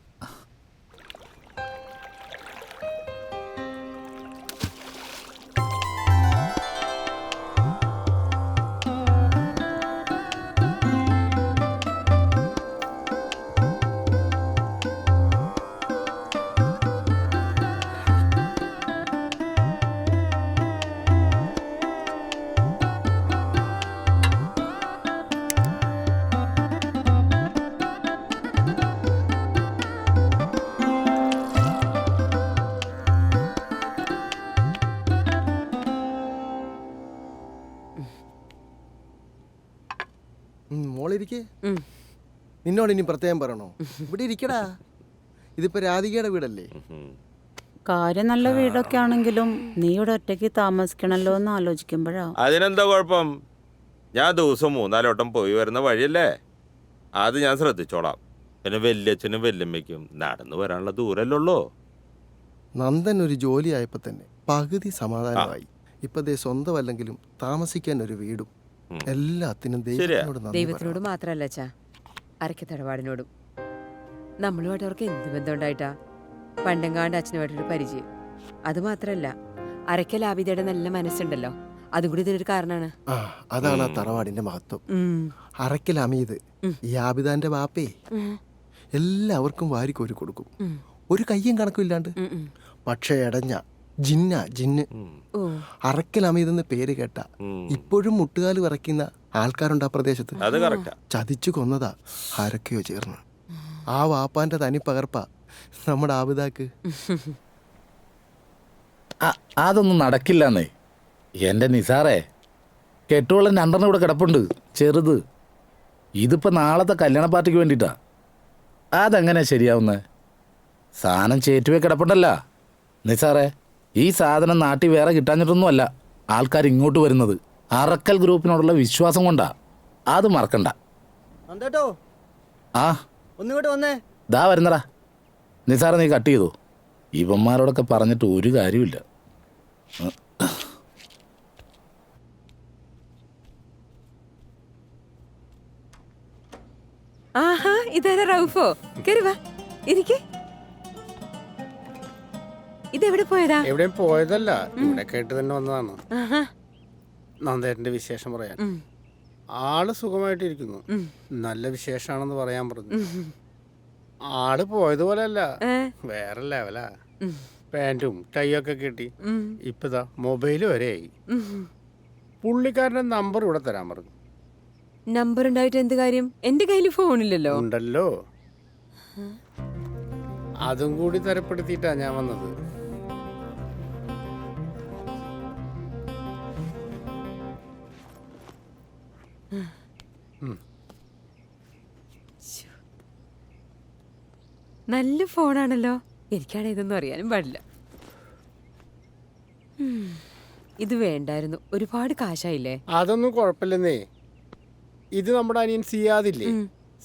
Speaker 16: മോളിരിക്കേ. നിന്നോട് ഇനി പ്രത്യേകം പറയണോ? ഇവിടെ ഇരിക്കടാ. ഇതിപ്പോ രാധികയുടെ വീടല്ലേ?
Speaker 6: കാര്യം നല്ല വീടൊക്കെ ആണെങ്കിലും നീ ഇവിടെ ഒറ്റയ്ക്ക് താമസിക്കണല്ലോ എന്ന് ആലോചിക്കുമ്പോഴാ.
Speaker 15: അതിനെന്താ കുഴപ്പം? ഞാൻ ദിവസം 3-4 വട്ടം പോയി വരുന്ന വഴിയല്ലേ, അത് ഞാൻ ശ്രദ്ധിച്ചോളാം. പിന്നെ വല്യച്ഛനും വല്യമ്മയ്ക്കും നടന്നു വരാനുള്ള ദൂരല്ലേ ഉള്ളൂ.
Speaker 16: നന്ദൻ ഒരു ജോലി ആയപ്പോ തന്നെ പകുതി സമാധാനമായി. ഇപ്പൊ ദേ സ്വന്തമല്ലെങ്കിലും താമസിക്കാൻ ഒരു വീടും എല്ലാത്തിനും
Speaker 13: ദൈവത്തിനോട് മാത്രല്ല അച്ഛാ, അരക്ക് തറവാടിനോടും. നമ്മളുമായിട്ട് അവർക്ക് എന്ത് ബന്ധം ഉണ്ടായിട്ടാ? പണ്ടെങ്കാണ്ട് അച്ഛനുമായിട്ടൊരു പരിചയം. അതുമാത്രല്ല, അരക്കൽ ആബിദയുടെ നല്ല മനസ്സുണ്ടല്ലോ, അതും കൂടി ഇതിനൊരു കാരണമാണ്.
Speaker 16: അതാണ് ആ തറവാടിന്റെ മഹത്വം. അറക്കൽ അമീത് ഈ ആബിദാന്റെ ബാപ്പേ എല്ലാവർക്കും വാരിക്കോരി കൊടുക്കും, ഒരു കയ്യും കണക്കും ഇല്ലാണ്ട്. പക്ഷെ എടഞ്ഞ ജിന്ന് അറക്കൽ അമീതെന്ന് പേര് കേട്ട ഇപ്പോഴും മുട്ടുകാല് വിറയ്ക്കുന്ന ആൾക്കാരുണ്ട് ആ പ്രദേശത്ത്. ചതിച്ചു കൊന്നതാ ആരൊക്കെയോ ചേർന്ന്. ആ വാപ്പാന്റെ തനി പകർപ്പ നമ്മുടെ ആബിദാക്ക്.
Speaker 12: അതൊന്നും നടക്കില്ലെന്നേ എൻ്റെ നിസാറേ. കെട്ടുവെള്ളം 2 ഇവിടെ കിടപ്പുണ്ട്, ചെറുത്. ഇതിപ്പോൾ നാളത്തെ കല്യാണ പാർട്ടിക്ക് വേണ്ടിയിട്ടാ. അതെങ്ങനെ ശരിയാവുന്നത്? സാധനം ചേറ്റുവേ കിടപ്പുണ്ടല്ല നിസാറേ. ഈ സാധനം നാട്ടിൽ വേറെ കിട്ടാഞ്ഞിട്ടൊന്നുമല്ല ആൾക്കാർ ഇങ്ങോട്ട് വരുന്നത്. അറക്കൽ ഗ്രൂപ്പിനോടുള്ള വിശ്വാസം കൊണ്ടാ. അത് മറക്കണ്ട. ആ ദാ വരുന്നടാ നിസാറേ, നീ കട്ട് ചെയ്തോ. ഇവന്മാരോടൊക്കെ പറഞ്ഞിട്ട് ഒരു കാര്യമില്ല.
Speaker 13: ആഹാ, ഇതാരാ റൌഫോ? കേറി വാ, ഇരിക്ക്. ഇതെവിടെ പോയതാ?
Speaker 19: എവിടെയും പോയതല്ല, ഇവിടെ കേട്ട് തന്നെ വന്നതാണ്. നന്ദേട്ടന്റെ വിശേഷം പറയാൻ. ആള് സുഖമായിട്ടിരിക്കുന്നു, നല്ല വിശേഷാണെന്ന് പറയാൻ പറഞ്ഞു. ആള് പോയതുപോലെ അല്ല, വേറെ ലെവലാ. പാൻറ്റും ടൈയൊക്കെ കിട്ടി. ഇപ്പതാ മൊബൈല് വരെയായി. പുള്ളിക്കാരന്റെ നമ്പർ ഇവിടെ തരാൻ പറഞ്ഞു.
Speaker 13: നമ്പർ ഉണ്ടായിട്ട് എന്ത് കാര്യം? എന്റെ കയ്യിൽ ഫോണില്ലല്ലോ.
Speaker 19: ഉണ്ടല്ലോ, അതും കൂടി തരപ്പെടുത്തിയിട്ടാ ഞാൻ വന്നത്.
Speaker 13: നല്ല ഫോണാണല്ലോ. എനിക്കാണ് ഇതൊന്നും അറിയാനും പാടില്ല. ഇത് വേണ്ടായിരുന്നു, ഒരുപാട് കാശായില്ലേ.
Speaker 19: അതൊന്നും കുഴപ്പമില്ലെന്നേ. ഇത് നമ്മുടെ അനിയൻ സിയാദില്ലേ,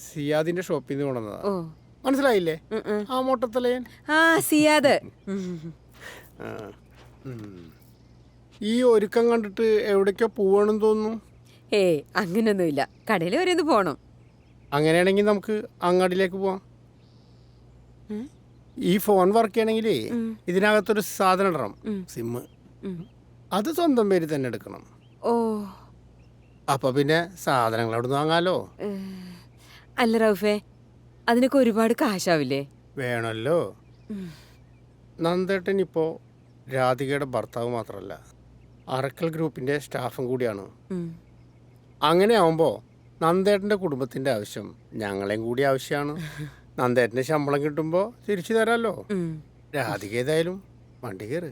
Speaker 19: സിയാദിന്റെ ഷോപ്പിൽ നിന്ന് കൊണ്ടുവന്നതാ. മനസ്സിലായില്ലേ? ആ മൊട്ടത്തലയൻ.
Speaker 13: ആ സിയാദ്.
Speaker 19: ഈ ഒരുക്കം കണ്ടിട്ട് എവിടേക്കോ പോവാണെന്ന് തോന്നുന്നു.
Speaker 13: ഏയ് അങ്ങനൊന്നുമില്ല, കടയിൽ വരെ ഒന്ന് പോണം.
Speaker 19: അങ്ങനെയാണെങ്കിൽ നമുക്ക് അങ്ങാടിയിലേക്ക് പോവാം. ഈ ഫോൺ വർക്ക് ചെയ്യണമെങ്കിലേ ഇതിനകത്തൊരു സാധനം ഇടണം, സിമ്മ്. അത് സ്വന്തം പേര് തന്നെ എടുക്കണം.
Speaker 13: ഓ,
Speaker 19: അപ്പൊ പിന്നെ സാധനങ്ങൾ അവിടെ നിന്ന് വാങ്ങാലോ.
Speaker 13: അല്ല റൗഫേ, അതിനൊക്കെ ഒരുപാട് കാശാവില്ലേ?
Speaker 19: വേണമല്ലോ. നന്ദേട്ടൻ ഇപ്പോൾ രാധികയുടെ ഭർത്താവ് മാത്രമല്ല, അറക്കൽ ഗ്രൂപ്പിൻ്റെ സ്റ്റാഫും കൂടിയാണ്. അങ്ങനെ ആവുമ്പോൾ നന്ദേട്ടൻ്റെ കുടുംബത്തിൻ്റെ ആവശ്യം ഞങ്ങളെയും കൂടി ആവശ്യമാണ്. നന്ദേട്ടൻ്റെ ശമ്പളം കിട്ടുമ്പോൾ തിരിച്ചു തരാമല്ലോ. രാധിക ഏതായാലും വണ്ടി കയറ്.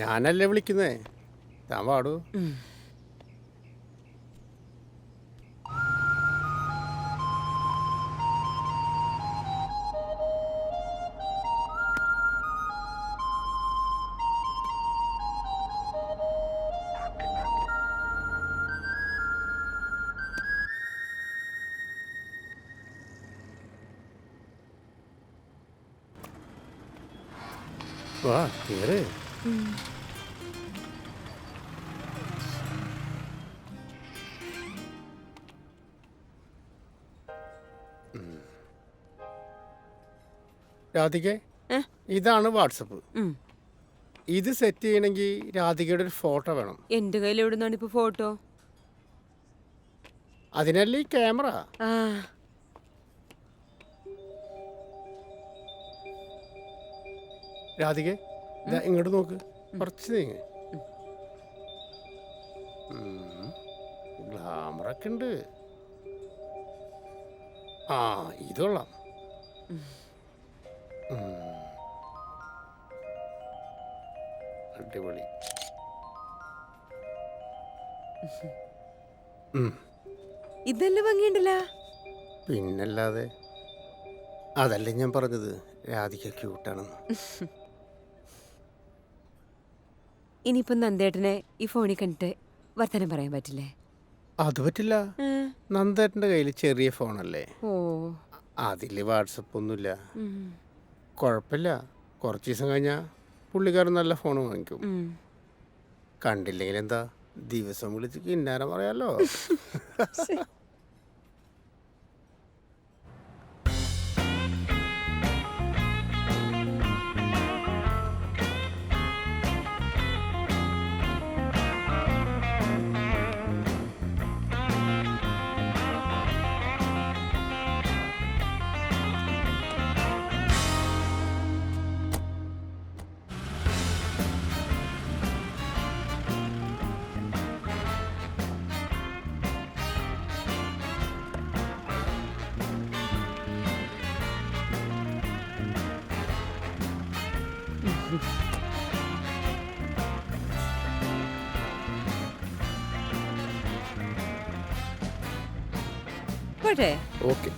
Speaker 19: ഞാനല്ലേ വിളിക്കുന്നേ, താൻ പാടൂ. വാ കേറ്. രാധിക, ഇതാണ് വാട്സപ്പ്. ഇത് സെറ്റ് ചെയ്യണമെങ്കിൽ രാധികയുടെ ഒരു ഫോട്ടോ വേണം.
Speaker 13: എന്റെ കയ്യിൽ എവിടുന്നാണ് ഇപ്പൊ ഫോട്ടോ?
Speaker 19: അതിനല്ലേ ഈ ക്യാമറ. രാധിക ഇങ്ങോട്ട് നോക്ക്, കുറച്ച് നീങ്ങ്. ഗ്ലാമറൊക്കെ ഉണ്ട്. ആ ഇതൊള്ളാം. അടിപൊളി.
Speaker 13: ഇതെല്ലാം ഭംഗിയുണ്ടല്ലോ.
Speaker 19: പിന്നല്ലാതെ, അതല്ലേ ഞാൻ പറഞ്ഞത് രാധിക ക്യൂട്ടാണെന്ന്.
Speaker 13: ഇനിയിപ്പം നന്ദേട്ടനെ ഈ ഫോണിൽ കണ്ടിട്ട് വർത്തമാനം പറയാൻ പറ്റില്ലേ?
Speaker 19: അത് പറ്റില്ല. നന്ദേട്ടൻ്റെ കയ്യിൽ ചെറിയ ഫോണല്ലേ,
Speaker 13: ഓ
Speaker 19: അതിൽ വാട്സപ്പ് ഒന്നുമില്ല. കുഴപ്പമില്ല, കുറച്ച് ദിവസം കഴിഞ്ഞാൽ പുള്ളിക്കാരൻ നല്ല ഫോൺ വാങ്ങിക്കും. കണ്ടില്ലെങ്കിൽ എന്താ, ദിവസം വിളിച്ച് കിന്നാരം പറയാലോ.
Speaker 13: പോട്ടെ.
Speaker 19: ഓക്കെ.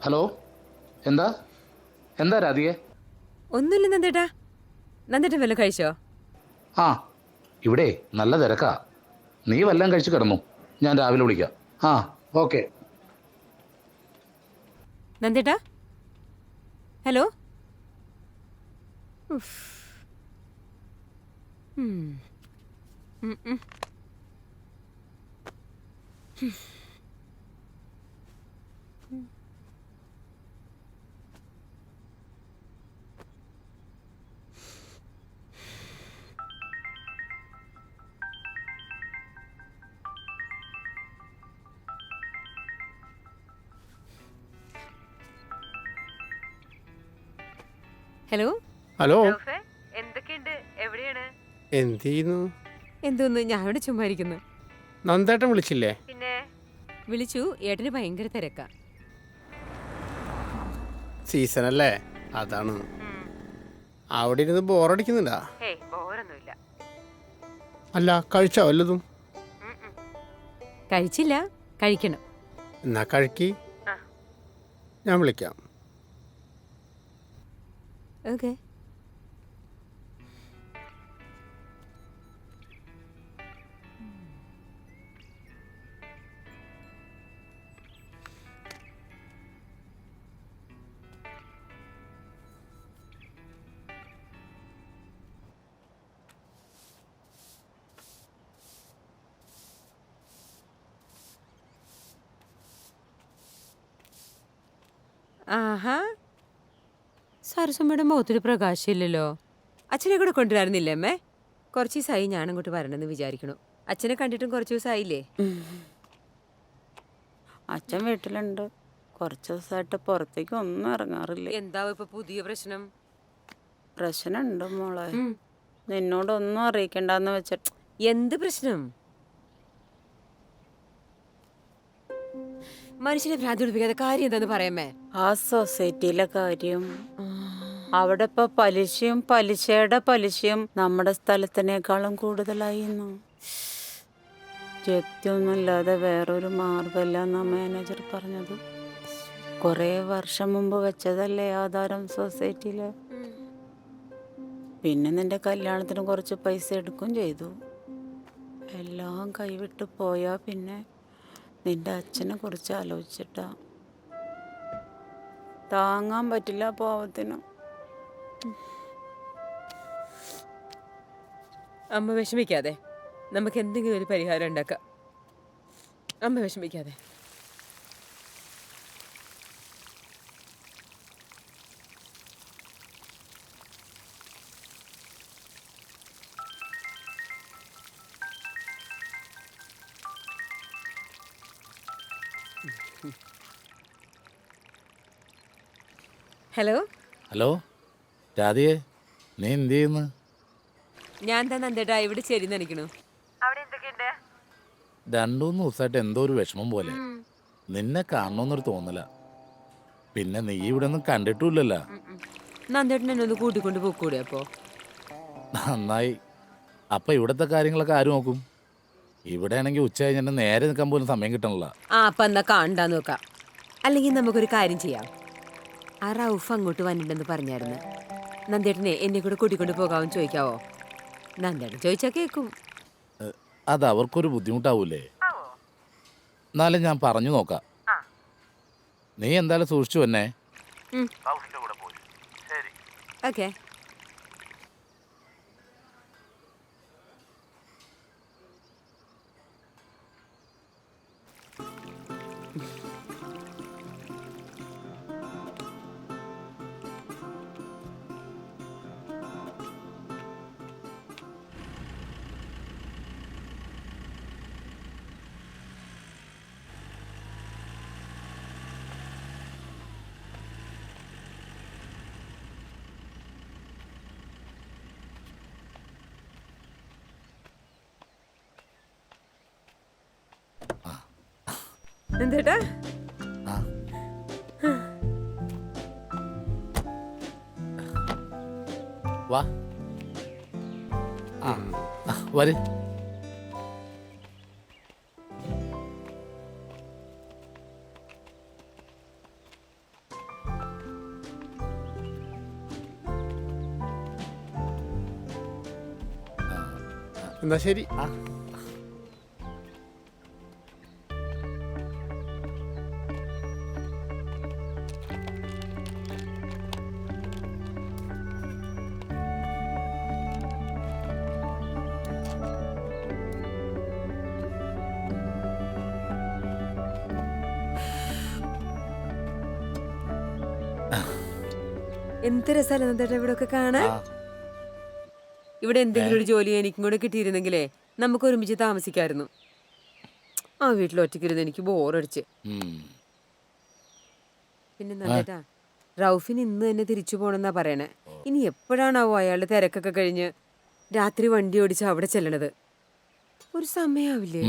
Speaker 12: ഹലോ, എന്താ എന്താ രാധികെ?
Speaker 13: ഒന്നുമില്ല നന്ദേട്ടാ. നന്ദേട്ടൻ വല്ലതും കഴിച്ചോ?
Speaker 12: ആ, ഇവിടെ നല്ല തിരക്കാ. നീ വല്ലതും കഴിച്ച് കിടന്നു, ഞാൻ രാവിലെ വിളിക്കാം. ആ ഓക്കെ.
Speaker 13: നന്ദേട്ടാ, ഹലോ. ഹലോ.
Speaker 19: ഹലോ.
Speaker 13: എന്തൊക്കെയുണ്ട്? എവിടെയാണ്?
Speaker 19: എന്ത് ചെയ്യുന്നു?
Speaker 13: എന്തോന്ന് ഞാൻ ഇവിടെ ചുമ്മാ ഇരിക്കുന്നു.
Speaker 19: നന്ദേട്ടൻ വിളിച്ചില്ലേ?
Speaker 13: പിന്നെ വിളിച്ചു, ഏട്ടന് ഭയങ്കര തിരക്കാ.
Speaker 19: സീസണല്ലേ, അതാണ്. അവിടെ ഇരുന്ന് ബോറടിക്കുന്നില്ല?
Speaker 13: ബോറൊന്നുമില്ല.
Speaker 19: അല്ല, കഴിച്ചോ വല്ലതും?
Speaker 13: കഴിച്ചില്ല, കഴിക്കണം.
Speaker 19: എന്നാ കഴിക്കി, ഞാൻ വിളിക്കാം.
Speaker 13: ഓക്കെ. ആഹാ, സരസമ്മയുടെ മുഖത്തൊരു പ്രകാശമില്ലല്ലോ. അച്ഛനെ കൂടെ കൊണ്ടുവരുന്നില്ലേ അമ്മേ? കുറച്ച് ദിവസമായി ഞാൻ അങ്ങോട്ട് വരണമെന്ന് വിചാരിക്കണു. അച്ഛനെ കണ്ടിട്ടും കുറച്ച് ദിവസമായില്ലേ?
Speaker 6: അച്ഛൻ വീട്ടിലുണ്ട്. കുറച്ച് ദിവസമായിട്ട് പുറത്തേക്ക് ഒന്നും ഇറങ്ങാറില്ല.
Speaker 13: എന്താവും ഇപ്പൊ പുതിയ പ്രശ്നം?
Speaker 6: പ്രശ്നമുണ്ട് മോളെ, നിന്നോടൊന്നും അറിയിക്കണ്ടെന്ന് വെച്ചിട്ട്.
Speaker 13: എന്ത് പ്രശ്നം? മനുഷ്യനെ ഭ്രാന്തി പിടിപ്പിക്കാത്ത കാര്യം എന്താന്ന് പറയാമേ?
Speaker 6: ആ സൊസൈറ്റിയിലെ കാര്യം. അവിടെ ഇപ്പൊ പലിശയും പലിശയുടെ പലിശയും നമ്മുടെ സ്ഥലത്തിനേക്കാളും കൂടുതലായിരുന്നു. ജപ്തിയൊന്നുമില്ലാതെ വേറൊരു മാർഗമില്ല എന്നാ മാനേജർ പറഞ്ഞത്. കുറേ വർഷം മുമ്പ് വെച്ചതല്ലേ ആധാരം സൊസൈറ്റിയില്. പിന്നെ നിന്റെ കല്യാണത്തിന് കുറച്ച് പൈസ എടുക്കുകയും ചെയ്തു. എല്ലാം കൈവിട്ട് പോയാ പിന്നെ നിന്റെ അച്ഛനെ കുറിച്ച് ആലോചിച്ചിട്ടാ. താങ്ങാൻ പറ്റില്ല പാവത്തിന്.
Speaker 13: അമ്മ വിഷമിക്കാതെ, നമുക്ക് എന്തെങ്കിലും ഒരു പരിഹാരം ഉണ്ടാക്കാം. അമ്മ വിഷമിക്കാതെ. ഹലോ.
Speaker 12: ഹലോ രാധികേ, നീ എന്ത് ചെയ്യുന്നു?
Speaker 13: ഞാൻ തന്നെ എന്തേട്ടാ ഇവിടെ ചെരി നനയ്ക്കണു. അവിടെ എന്തൊക്കെയുണ്ട്?
Speaker 12: 2-3 ദിവസമായിട്ട് എന്തോ ഒരു വിഷമം പോലെ. നിന്നെ കാണണമെന്നൊരു തോന്നല. പിന്നെ നീ ഇവിടെ ഒന്നും കണ്ടിട്ടില്ലല്ലോ.
Speaker 13: നന്ദേട്ടൻ എന്നെ ഒന്ന് കൂട്ടിക്കൊണ്ട് പോക്കൂടെ? അപ്പോ
Speaker 12: നന്നായി. അപ്പൊ ഇവിടത്തെ കാര്യങ്ങളൊക്കെ ആര് നോക്കും? ഇവിടെ ആണെങ്കിൽ ഉച്ച കഴിഞ്ഞ നേരെ നിൽക്കാൻ പോലും സമയം കിട്ടണല്ലോ.
Speaker 13: അപ്പൊ എന്നാ കാണണ്ടാന്ന് നോക്കാം. അല്ലെങ്കിൽ നമുക്കൊരു കാര്യം ചെയ്യാം. ആ റൌഫ് അങ്ങോട്ട് വന്നിട്ടുണ്ടെന്ന് പറഞ്ഞായിരുന്നു. നന്ദേട്ടനെ എന്നെ കൂടെ കൂട്ടിക്കൊണ്ട് പോകാമെന്ന് ചോദിക്കാവോ? നന്ദേട്ടൻ ചോദിച്ചാ കേൾക്കും.
Speaker 12: അത് അവർക്കൊരു ബുദ്ധിമുട്ടാവൂലേ? എന്നാലും ഞാൻ പറഞ്ഞു നോക്കാം. നീ എന്തായാലും സൂക്ഷിച്ചു എന്നെ.
Speaker 13: ഓക്കെ. എന്തേട്ടാ?
Speaker 12: വാ വര്.
Speaker 19: എന്നാ ശരി.
Speaker 13: എന്ത് രസമല്ലേ നന്ദേട്ടാ ഇവിടെ ഒക്കെ കാണാൻ. ഇവിടെ എന്തെങ്കിലും ഒരു ജോലി എനിക്കും കൂടെ കിട്ടിയിരുന്നെങ്കിലേ നമുക്ക് ഒരുമിച്ച് താമസിക്കായിരുന്നു. ആ വീട്ടിൽ ഒറ്റയ്ക്കിരുന്ന് എനിക്ക് ബോറടിച്ച്. പിന്നെ നന്ദേട്ടാ, റൌഫിന് ഇന്ന് തന്നെ തിരിച്ചു പോണെന്നാ പറയണേ. ഇനി എപ്പോഴാണാവോ അയാളുടെ തിരക്കൊക്കെ കഴിഞ്ഞ് രാത്രി വണ്ടി ഓടിച്ച് അവിടെ ചെല്ലണത്? ഒരു സമയാവില്ലേ?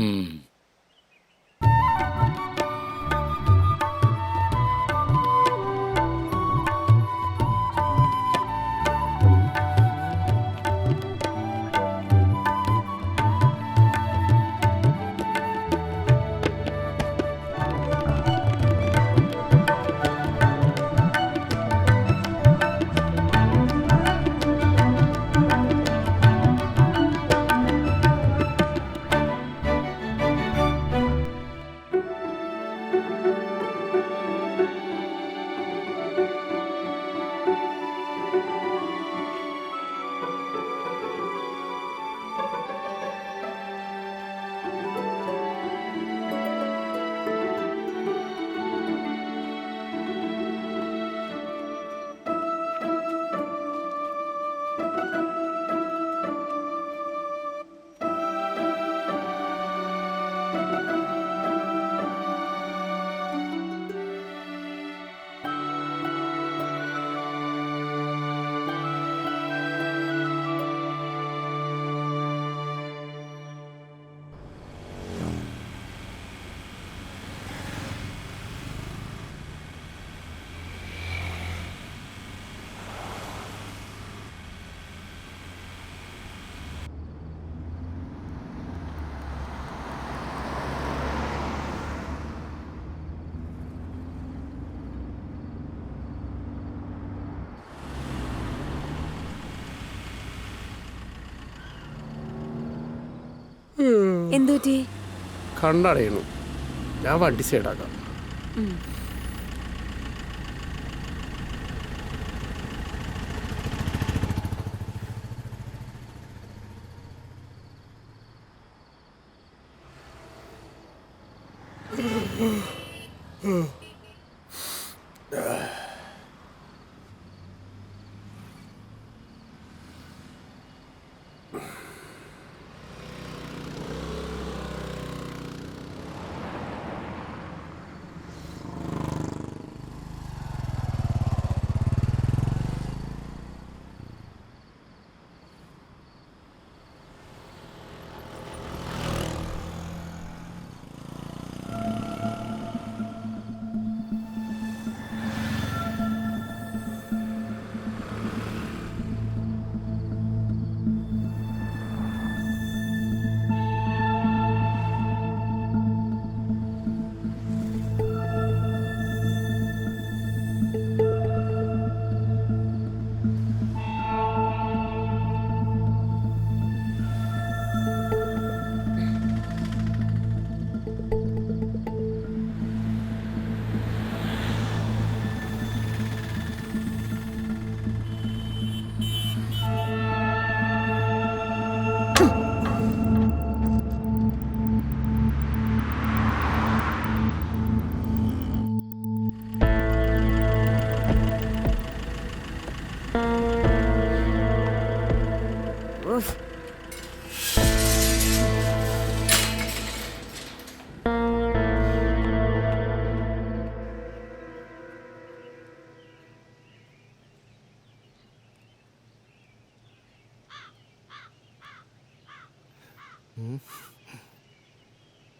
Speaker 13: എന്തുപറ്റി?
Speaker 19: കണ്ടടയണു. ഞാൻ വണ്ടി സൈഡാക്കാം.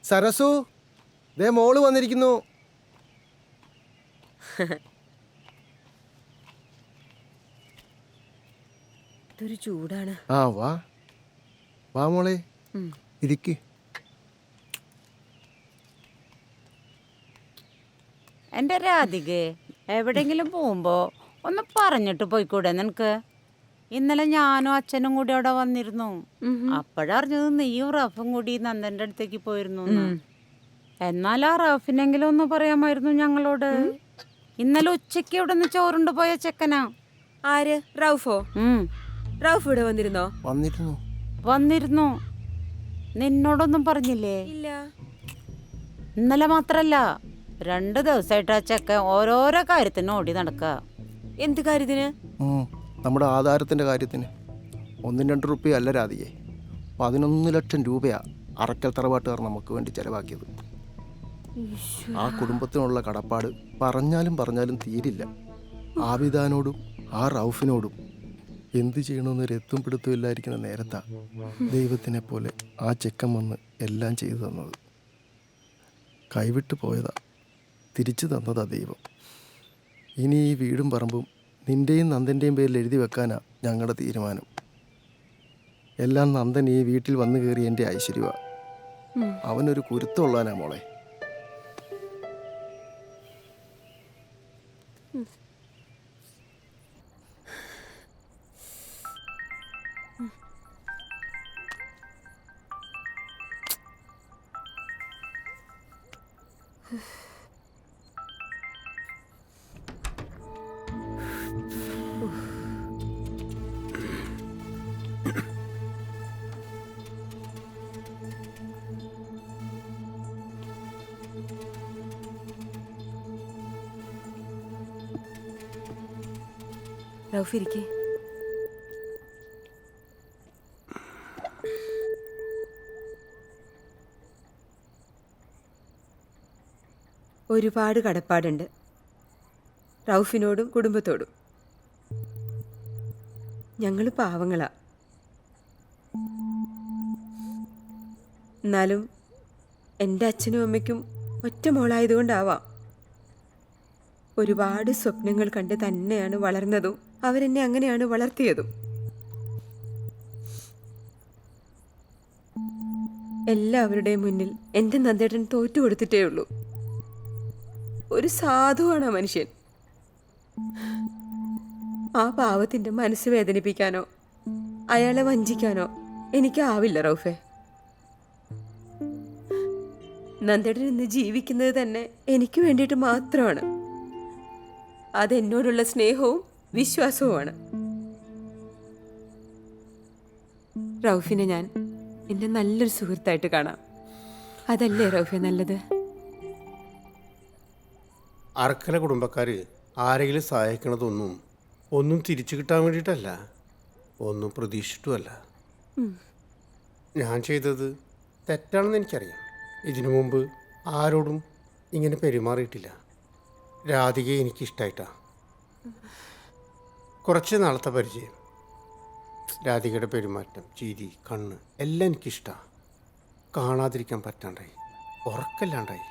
Speaker 16: സരസു, ദേ മോള് വന്നിരിക്കുന്നു.
Speaker 13: ഇതൊരു ചൂടാണ്.
Speaker 16: ആ വാ വാ മോളെ, ഇരിക്ക്.
Speaker 6: എൻ്റെ രാധികേ, എവിടെയെങ്കിലും പോകുമ്പോ ഒന്ന് പറഞ്ഞിട്ട് പോയിക്കൂടെ നിനക്ക്? ഇന്നലെ ഞാനും അച്ഛനും കൂടി അവിടെ വന്നിരുന്നു. അപ്പോഴറിഞ്ഞത് നീയും റഫും കൂടി നന്ദന്റെ അടുത്തേക്ക് പോയിരുന്നു. എന്നാൽ ആ റഫിനെങ്കിലും ഒന്ന് പറയാമായിരുന്നു ഞങ്ങളോട്. ഇന്നലെ ഉച്ചയ്ക്ക് ഇവിടെ നിന്ന് ചോറുണ്ട് പോയ ചെക്കനാ.
Speaker 13: ആര്? റൗഫോ? റൗഫ് ഇവിടെ വന്നിരുന്നോ?
Speaker 6: വന്നിരുന്നു. നിന്നോടൊന്നും പറഞ്ഞില്ലേ?
Speaker 13: ഇല്ല.
Speaker 6: ഇന്നലെ മാത്രല്ല, 2 ദിവസമായിട്ട് ആ ചെക്കൻ ഓരോരോ കാര്യത്തിന് ഓടി നടക്ക.
Speaker 13: എന്ത് കാര്യത്തിന്?
Speaker 16: നമ്മുടെ ആധാരത്തിന്റെ കാര്യത്തിന്. 1-2 റുപ്യ അല്ല രാധികേ, 11 ലക്ഷം രൂപയാ അറക്കൽ തറവാട്ടുകാർ നമുക്ക് വേണ്ടി ചെലവാക്കിയത്. ആ കുടുംബത്തിനുള്ള കടപ്പാട് പറഞ്ഞാലും തീരില്ല. ആബിദാനോടും ആ റൗഫിനോടും. എന്ത് ചെയ്യണമെന്നൊരു എത്തും പിടുത്തം ഇല്ലായിരിക്കുന്ന നേരത്താ ദൈവത്തിനെ പോലെ ആ ചെക്കൻ വന്ന് എല്ലാം ചെയ്തു തന്നത്. കൈവിട്ട് പോയതാ, തിരിച്ചു തന്നതാ ദൈവം. ഇനി ഈ വീടും പറമ്പും നിൻ്റെയും നന്ദൻ്റെയും പേരിൽ എഴുതി വെക്കാനാ ഞങ്ങളുടെ തീരുമാനം. എല്ലാം നന്ദൻ ഈ വീട്ടിൽ വന്നു കയറി എൻ്റെ ഐശ്വര്യമാണ്. അവനൊരു കുരുത്തമുള്ളാനാ മോളെ.
Speaker 13: റൗഫ് ഇരിക്കേ. ഒരുപാട് കടപ്പാടുണ്ട് റൗഫിനോടും കുടുംബത്തോടും. ഞങ്ങൾ പാവങ്ങളാ. എന്നാലും എൻ്റെ അച്ഛനും അമ്മയ്ക്കും ഒറ്റ മോളായതുകൊണ്ടാവാം ഒരുപാട് സ്വപ്നങ്ങൾ കണ്ട് തന്നെയാണ് വളർന്നതും അവരെന്നെ അങ്ങനെയാണ് വളർത്തിയതും. എല്ലാവരുടെയും മുന്നിൽ എൻ്റെ നന്ദേട്ടൻ തോറ്റു കൊടുത്തിട്ടേ ഉള്ളൂ. ഒരു സാധുവാണ് ആ മനുഷ്യൻ. ആ പാവത്തിൻ്റെ മനസ്സ് വേദനിപ്പിക്കാനോ അയാളെ വഞ്ചിക്കാനോ എനിക്കാവില്ല റൗഫെ. നന്ദേട്ടൻ ഇന്ന് ജീവിക്കുന്നത് തന്നെ എനിക്ക് വേണ്ടിയിട്ട് മാത്രമാണ്. അതെന്നോടുള്ള സ്നേഹവും വിശ്വാസവുമാണ്. റൗഫിനെ ഞാൻ എൻ്റെ നല്ലൊരു സുഹൃത്തായിട്ട് കാണാം. അതല്ലേ റൗഫെ നല്ലത്?
Speaker 19: അർക്കല കുടുംബക്കാർ ആരെങ്കിലും സഹായിക്കണതൊന്നും ഒന്നും തിരിച്ചു കിട്ടാൻ വേണ്ടിയിട്ടല്ല, ഒന്നും പ്രതീക്ഷിച്ചിട്ടുമല്ല. ഞാൻ ചെയ്തത് തെറ്റാണെന്ന് എനിക്കറിയാം. ഇതിനു മുമ്പ് ആരോടും ഇങ്ങനെ പെരുമാറിയിട്ടില്ല. രാധികയെ എനിക്കിഷ്ടമായിട്ടാണ്. കുറച്ച് നാളത്തെ പരിചയം, രാധികയുടെ പെരുമാറ്റം, ചിരി, കണ്ണ് എല്ലാം എനിക്കിഷ്ടമാണ്. കാണാതിരിക്കാൻ പറ്റാണ്ടായി, ഉറക്കല്ലാണ്ടായി.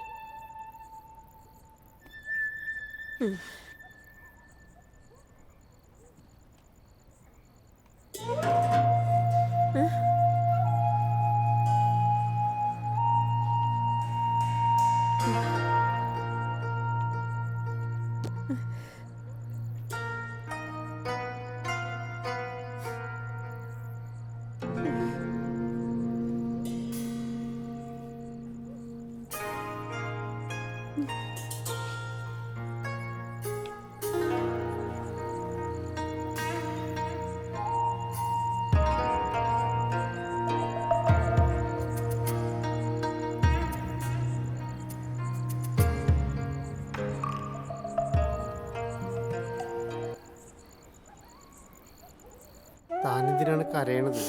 Speaker 19: താനെന്തിനാണ് കരയണത്?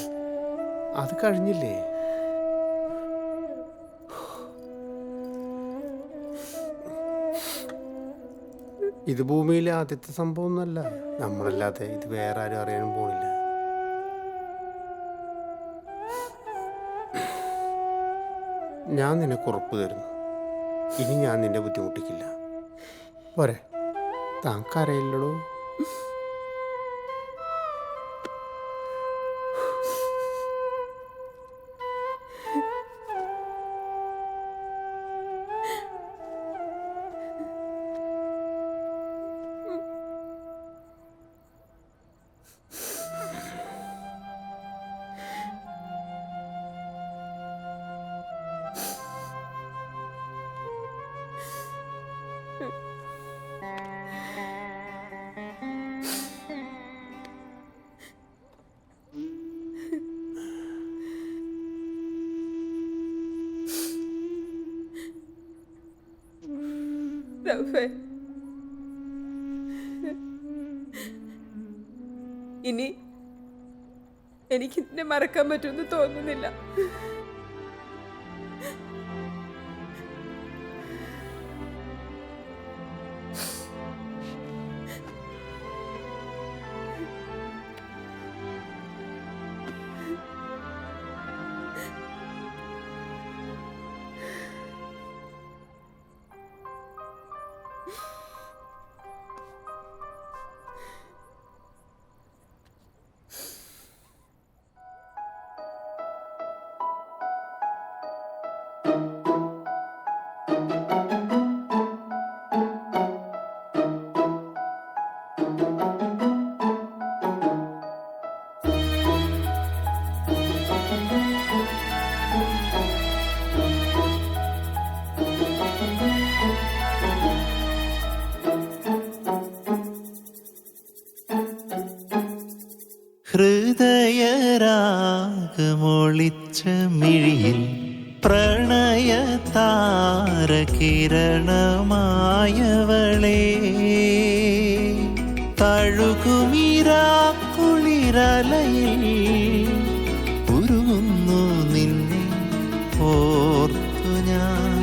Speaker 19: അത് കഴിഞ്ഞില്ലേ? ഇത് ഭൂമിയിലെ ആദ്യത്തെ സംഭവം ഒന്നല്ല. നമ്മളല്ലാതെ ഇത് വേറെ ആരും അറിയാനും പോണില്ല. ഞാൻ നിനക്ക് ഉറപ്പ് തരുന്നു, ഇനി ഞാൻ നിന്നെ ബുദ്ധിമുട്ടിക്കില്ല. പോരെ, താൻ കരയില്ലടോ.
Speaker 13: ഇനി എനിക്ക് ഇതിനെ മറക്കാൻ പറ്റുമെന്ന് തോന്നുന്നില്ല.
Speaker 1: ഹൃദയരാഗമൊളിച്ച മിഴിയിൽ പ്രണയതാരകിരണമായവളേ തഴുകുമിരാക്കുളിരലയിൽ ഉരുകുന്നു നിന്നെ ഓർത്തു ഞാൻ.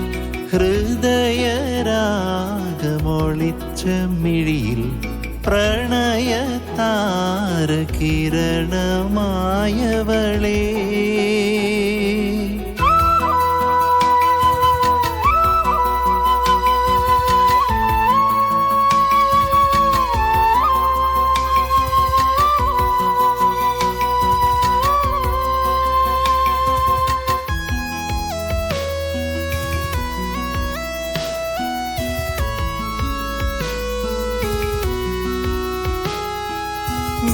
Speaker 1: ഹൃദയരാഗമൊളിച്ച മിഴിയിൽ പ്രണയതാരകിരണമായവളേ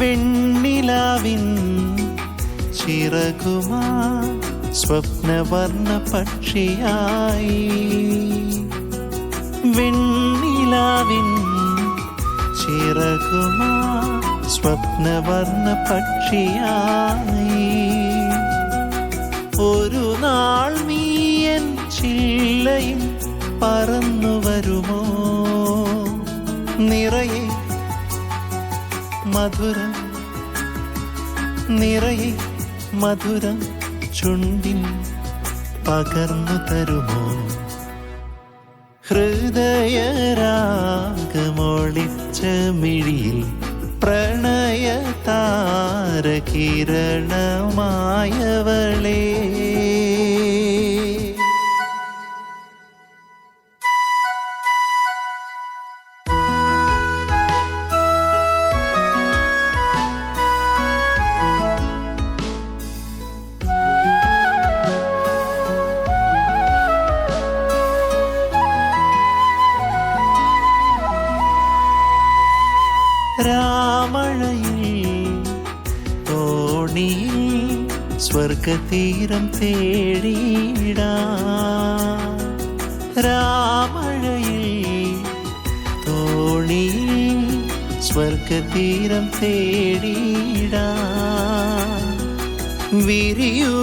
Speaker 1: വെണ്ണിലാവിൻ ചിറകുമാ സ്വപ്നവർണ്ണ പക്ഷിയായി. വെണ്ണിലാവിൻ ചിറകുമാ സ്വപ്നവർണ്ണ പക്ഷിയായി. ഒരു നാൾ നീയൻ ചില്ലയിൽ പറന്നു വരുമോ നിറയെ മധുരം നിറയെ മധുരം ചുണ്ടിൽ പകർന്നു തരുമോ. ഹൃദയരാഗമൊളിച്ച മിഴിയിൽ പ്രണയതാരകിരണമായവളേ രാമഴയിൽ തോണിയിൽ സ്വർഗതീരം തേടിയിടാ. രാമഴയിൽ തോണിയിൽ സ്വർഗതീരം തേടിയിടാ. വിരിയൂ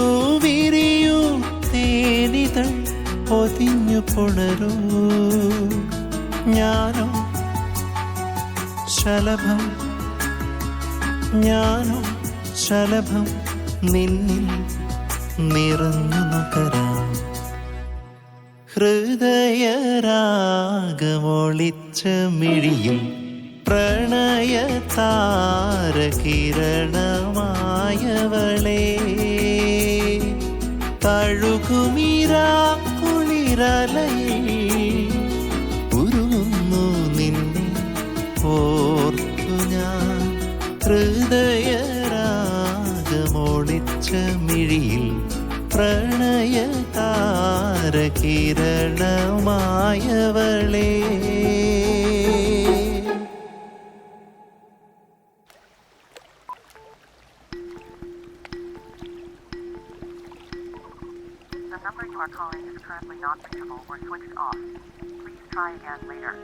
Speaker 1: വിരിയൂ തേനിതൾ പൊതിഞ്ഞു പുണരൂ. ഞാനോ ശലഭം ഞാനോ ശലഭം നിന്നിൽ നിറഞ്ഞു നുകരാം. ഹൃദയരാഗമൊളിച്ച മിഴിയിൽ പ്രണയതാരകിരണമായവളേ തഴുകുമിരാക്കുളിരലയിൽ ഉരുകുന്നു നിന്നെ ഓർത്തു ഞാൻ. ഹൃദയരാഗമൊളിച്ച മിഴിയിൽ പ്രണയതാരകിരണമായവളേ
Speaker 21: The number you are calling is currently not reachable or switched off. Please try again later.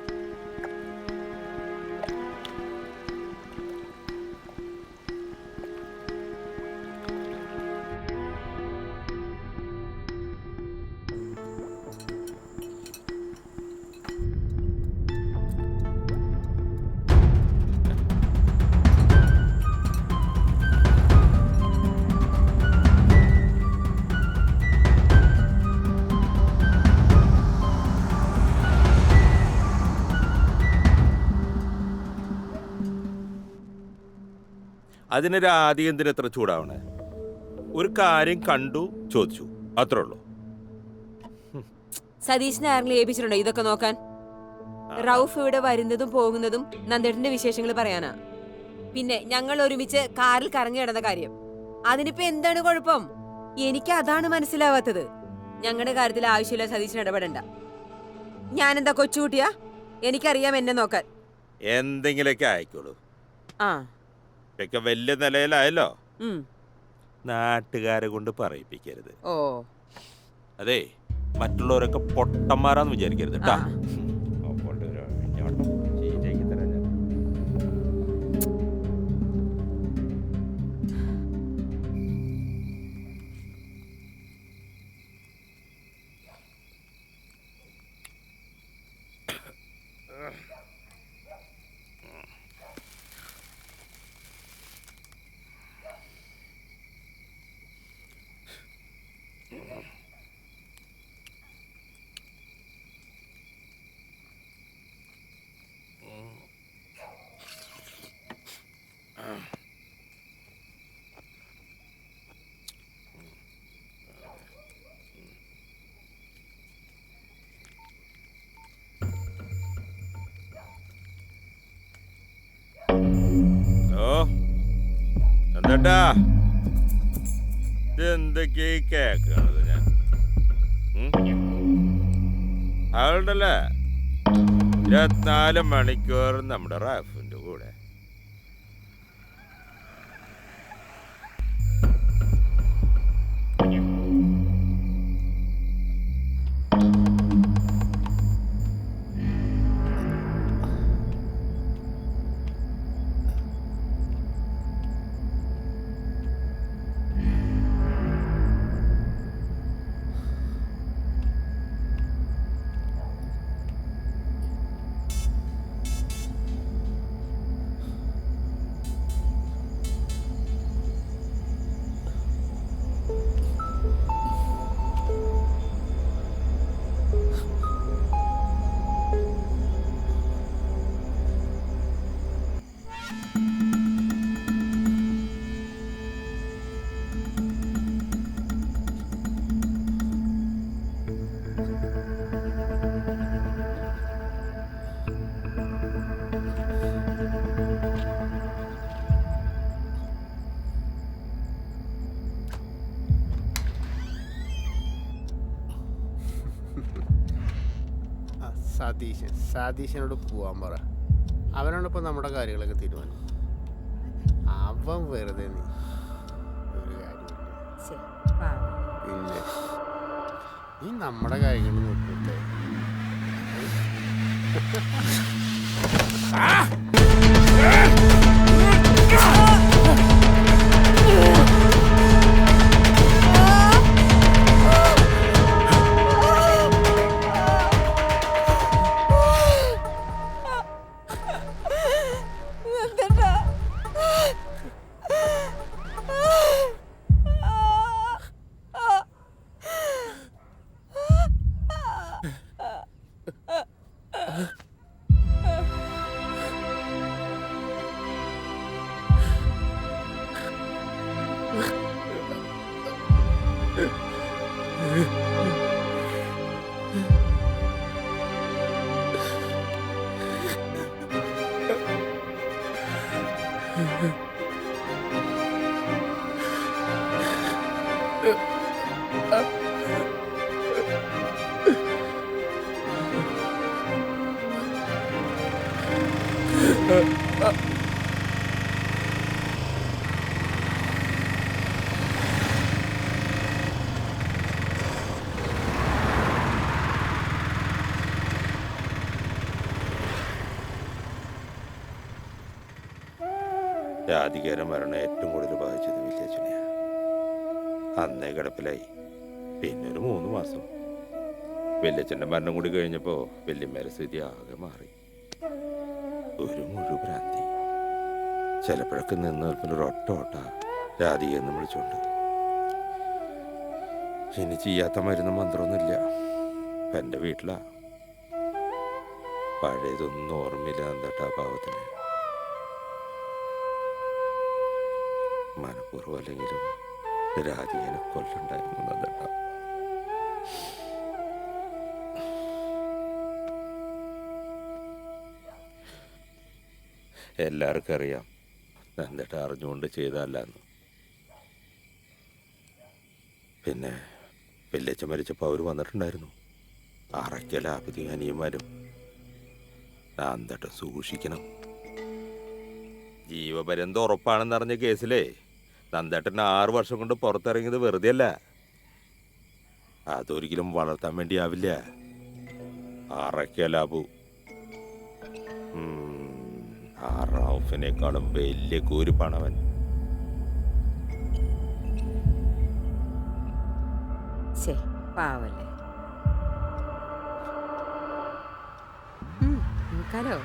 Speaker 15: അതിനൊരു ആദ്യം എന്തിന് എത്ര ചൂടാവണേ? ഒരു കാര്യം കണ്ടു ചോദിച്ചു, അത്രേ ഉള്ളൂ.
Speaker 13: സതീശിനെ ആരെങ്കിലും ഏൽപ്പിച്ചിട്ടുണ്ടോ ഇതൊക്കെ നോക്കാൻ? റൌഫ് ഇവിടെ വരുന്നതും പോകുന്നതും നന്ദേട്ടന്റെ വിശേഷങ്ങൾ പറയാനാ. പിന്നെ ഞങ്ങൾ ഒരുമിച്ച് കാറിൽ കറങ്ങി കിടന്ന കാര്യം, അതിനിപ്പോ എന്താണ് കുഴപ്പം? എനിക്ക് അതാണ് മനസ്സിലാവാത്തത്. ഞങ്ങളുടെ കാര്യത്തിൽ ആവശ്യമില്ല സതീശൻ ഇടപെടണ്ട. ഞാനെന്താ കൊച്ചുകുട്ടിയാ? എനിക്കറിയാം എന്നെ നോക്കാൻ.
Speaker 15: എന്തെങ്കിലൊക്കെ ആയിക്കോളൂ.
Speaker 13: ആ
Speaker 15: ഇതൊക്കെ വലിയ നിലയിലായല്ലോ. നാട്ടുകാരെ കൊണ്ട് പറയിപ്പിക്കരുത്.
Speaker 13: ഓ
Speaker 15: അതെ, മറ്റുള്ളവരൊക്കെ പൊട്ടന്മാരാന്ന് വിചാരിക്കരുത് കേട്ടാ. എന്താ ഇതെന്തൊക്കെയാ കേക്കണത്? ഞാൻ അവളുണ്ടല്ലേ 24 മണിക്കൂർ നമ്മുടെ റാഫിന്റെ കൂടെ.
Speaker 19: സതീശനോട് പോവാൻ പറ. അവനാണിപ്പോൾ നമ്മുടെ കാര്യങ്ങളൊക്കെ തീരുമാനം. അവൻ വെറുതെ നീ ഒരു കാര്യമില്ല. പിന്നെ നീ നമ്മുടെ കാര്യങ്ങൾ നോക്കില്ലേ?
Speaker 15: രാധികേര മരണം ഏറ്റവും കൂടുതൽ ബാധിച്ചത് വില്ലേച്ചനെയാണ്. അന്നേ കിടപ്പിലായി. പിന്നെ ഒരു 3 മാസം. വല്യച്ഛൻ്റെ മരണം കൂടി കഴിഞ്ഞപ്പോൾ വല്യമ്മേരെ സ്ഥിതി ആകെ മാറി. ഒരു മുഴുഭ്രാന്തി. ചിലപ്പോഴൊക്കെ നിന്ന് നിൽപ്പിലൊരൊറ്റ ഓട്ട രാധികയെന്ന് വിളിച്ചോണ്ട്. ഇനി ചെയ്യാത്ത മരുന്ന് മന്ത്രമൊന്നുമില്ല. ഇപ്പം എൻ്റെ വീട്ടിലാ. പഴയതൊന്നും ഓർമ്മയില്ല എന്താട്ടാ പാവത്തിന്. മനഃപൂർവ്വം അല്ലെങ്കിലും രാധികനെ കൊല്ലുണ്ടായിരുന്നു നന്ദേട്ടാ. എല്ലാവർക്കും അറിയാം നന്ദേട്ട അറിഞ്ഞുകൊണ്ട് ചെയ്തതല്ലെന്ന്. പിന്നെ വല്യച്ഛൻ മരിച്ചപ്പോൾ അവർ വന്നിട്ടുണ്ടായിരുന്നു. അറയ്ക്കല ആപതി അനിയന്മാരും. നന്ദേട്ട സൂക്ഷിക്കണം. ജീവപര്യന്തം ഉറപ്പാണെന്നറിഞ്ഞ കേസിലേ നന്ദേട്ടൻ 6 വർഷം കൊണ്ട് പുറത്തിറങ്ങിയത് വെറുതെ അല്ല. അതൊരിക്കലും വളർത്താൻ വേണ്ടിയാവില്ല. അറയ്ക്കലാബു ആ റൌഫിനേക്കാളും വലിയ കൂരിപ്പാണവൻ.
Speaker 13: പാവല്ലേ. നോക്കാലോ.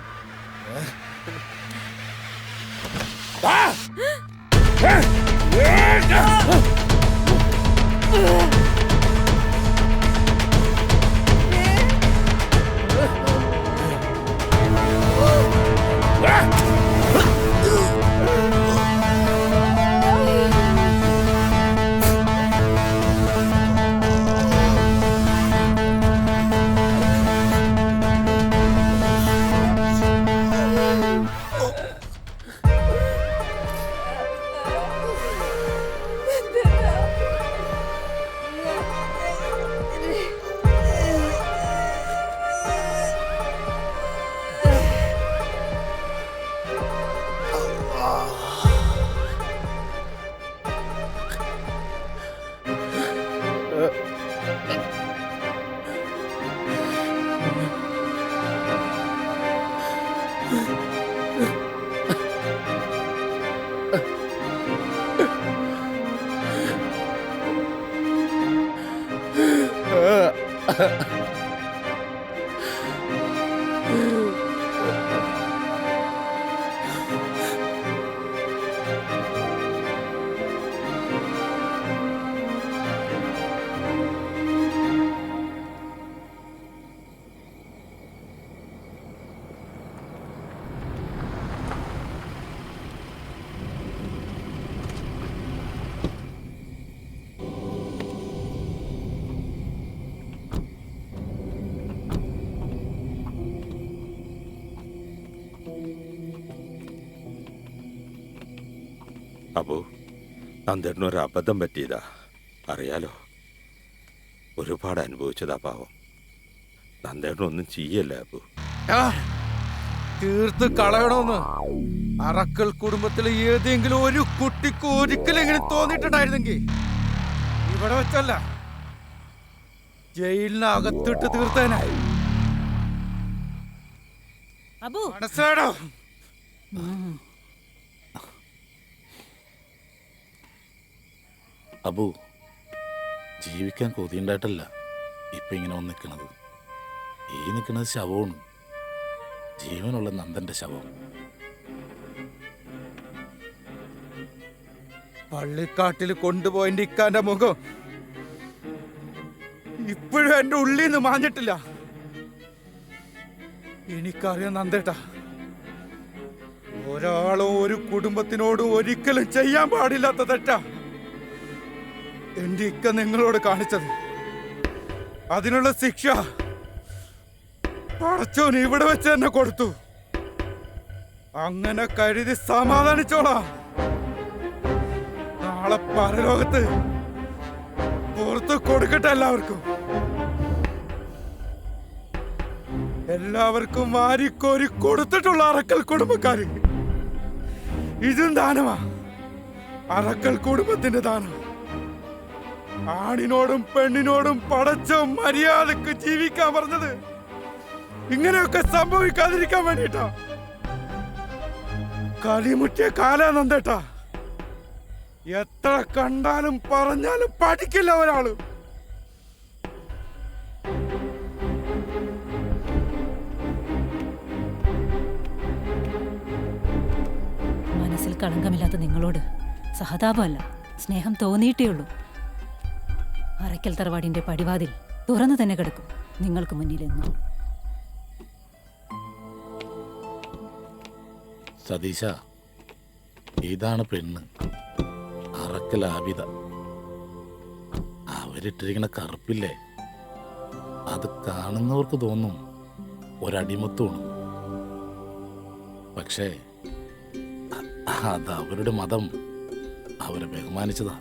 Speaker 15: അപ്പോ നന്ദേട്ടനൊരു അബദ്ധം പറ്റിയതാ. അറിയാലോ, ഒരുപാട് അനുഭവിച്ചതാ പാവം. നന്ദേട്ടനൊന്നും ചെയ്യല്ല അപ്പോ.
Speaker 10: തീർത്ത് കളയണമെന്ന് അറക്കൽ കുടുംബത്തിലെ ഏതെങ്കിലും ഒരു കുട്ടിക്ക് ഒരിക്കലും ഇങ്ങനെ തോന്നിയിട്ടുണ്ടായിരുന്നെങ്കിൽ ഇവിടെ വെച്ചല്ല, ജയിലിനകത്തിട്ട് തീർത്തേനായി. മനസ്സിലാടോ?
Speaker 12: അബു, ജീവിക്കാൻ കൊതിയുണ്ടായിട്ടല്ല ഇപ്പൊ ഇങ്ങനെ വന്ന് നിൽക്കണത്. ഈ നിൽക്കുന്നത് ശവമാണ്, ജീവനുള്ള നന്ദന്റെ ശവം.
Speaker 10: പള്ളിക്കാട്ടിൽ കൊണ്ടുപോയതിന്റെ ഇക്കാന്റെ മുഖം ഇപ്പോഴും എന്റെ ഉള്ളിൽ നിന്ന് മാഞ്ഞിട്ടില്ല. എനിക്കറിയാം നന്ദേട്ടാ, ഒരാളും ഒരു കുടുംബത്തിനോടും ഒരിക്കലും ചെയ്യാൻ പാടില്ലാത്ത തെറ്റാ എന്റെ ഇക്ക നിങ്ങളോട് കാണിച്ചത്. അതിനുള്ള ശിക്ഷ പടച്ചോൻ ഇവിടെ വെച്ച് തന്നെ കൊടുത്തു. അങ്ങനെ കരുതി സമാധാനിച്ചോളാം. നാളെ പരലോകത്ത് പുറത്ത് കൊടുക്കട്ടെ എല്ലാവർക്കും. എല്ലാവർക്കും വാരിക്കോരി കൊടുത്തിട്ടുള്ള അറക്കൽ കുടുംബക്കാര് ഇതും ദാനമാ. അറക്കൽ കുടുംബത്തിന്റെ ദാനം. ആണിനോടും പെണ്ണിനോടും പടച്ച മര്യാദക്ക് ജീവിക്കാൻ പറഞ്ഞത് ഇങ്ങനെയൊക്കെ സംഭവിക്കാതിരിക്കാൻ വേണ്ടിട്ടാ. കളിമുറ്റിയ കാലാ നന്ദേട്ടാ. എത്ര കണ്ടാലും പറഞ്ഞാലും പഠിക്കില്ല ഒരാള്.
Speaker 4: മനസ്സിൽ കളങ്കമില്ലാത്ത നിങ്ങളോട് സഹതാപമല്ല, സ്നേഹം തോന്നിയിട്ടേ ഉള്ളൂ. അറയ്ക്കൽ തറവാടിന്റെ പടിവാതിൽ തുറന്നു തന്നെ കിടക്കും നിങ്ങൾക്ക് മുന്നിലെന്നും.
Speaker 12: സതീശ, ഇതാണ് പെണ്ണ്, അറക്കൽ ആബിദ. അവരിട്ടിരിക്കുന്ന കറുപ്പില്ലേ, അത് കാണുന്നവർക്ക് തോന്നും ഒരടിമത്വമാണ്. പക്ഷേ അത് അവരുടെ മതം അവരെ ബഹുമാനിച്ചതാ.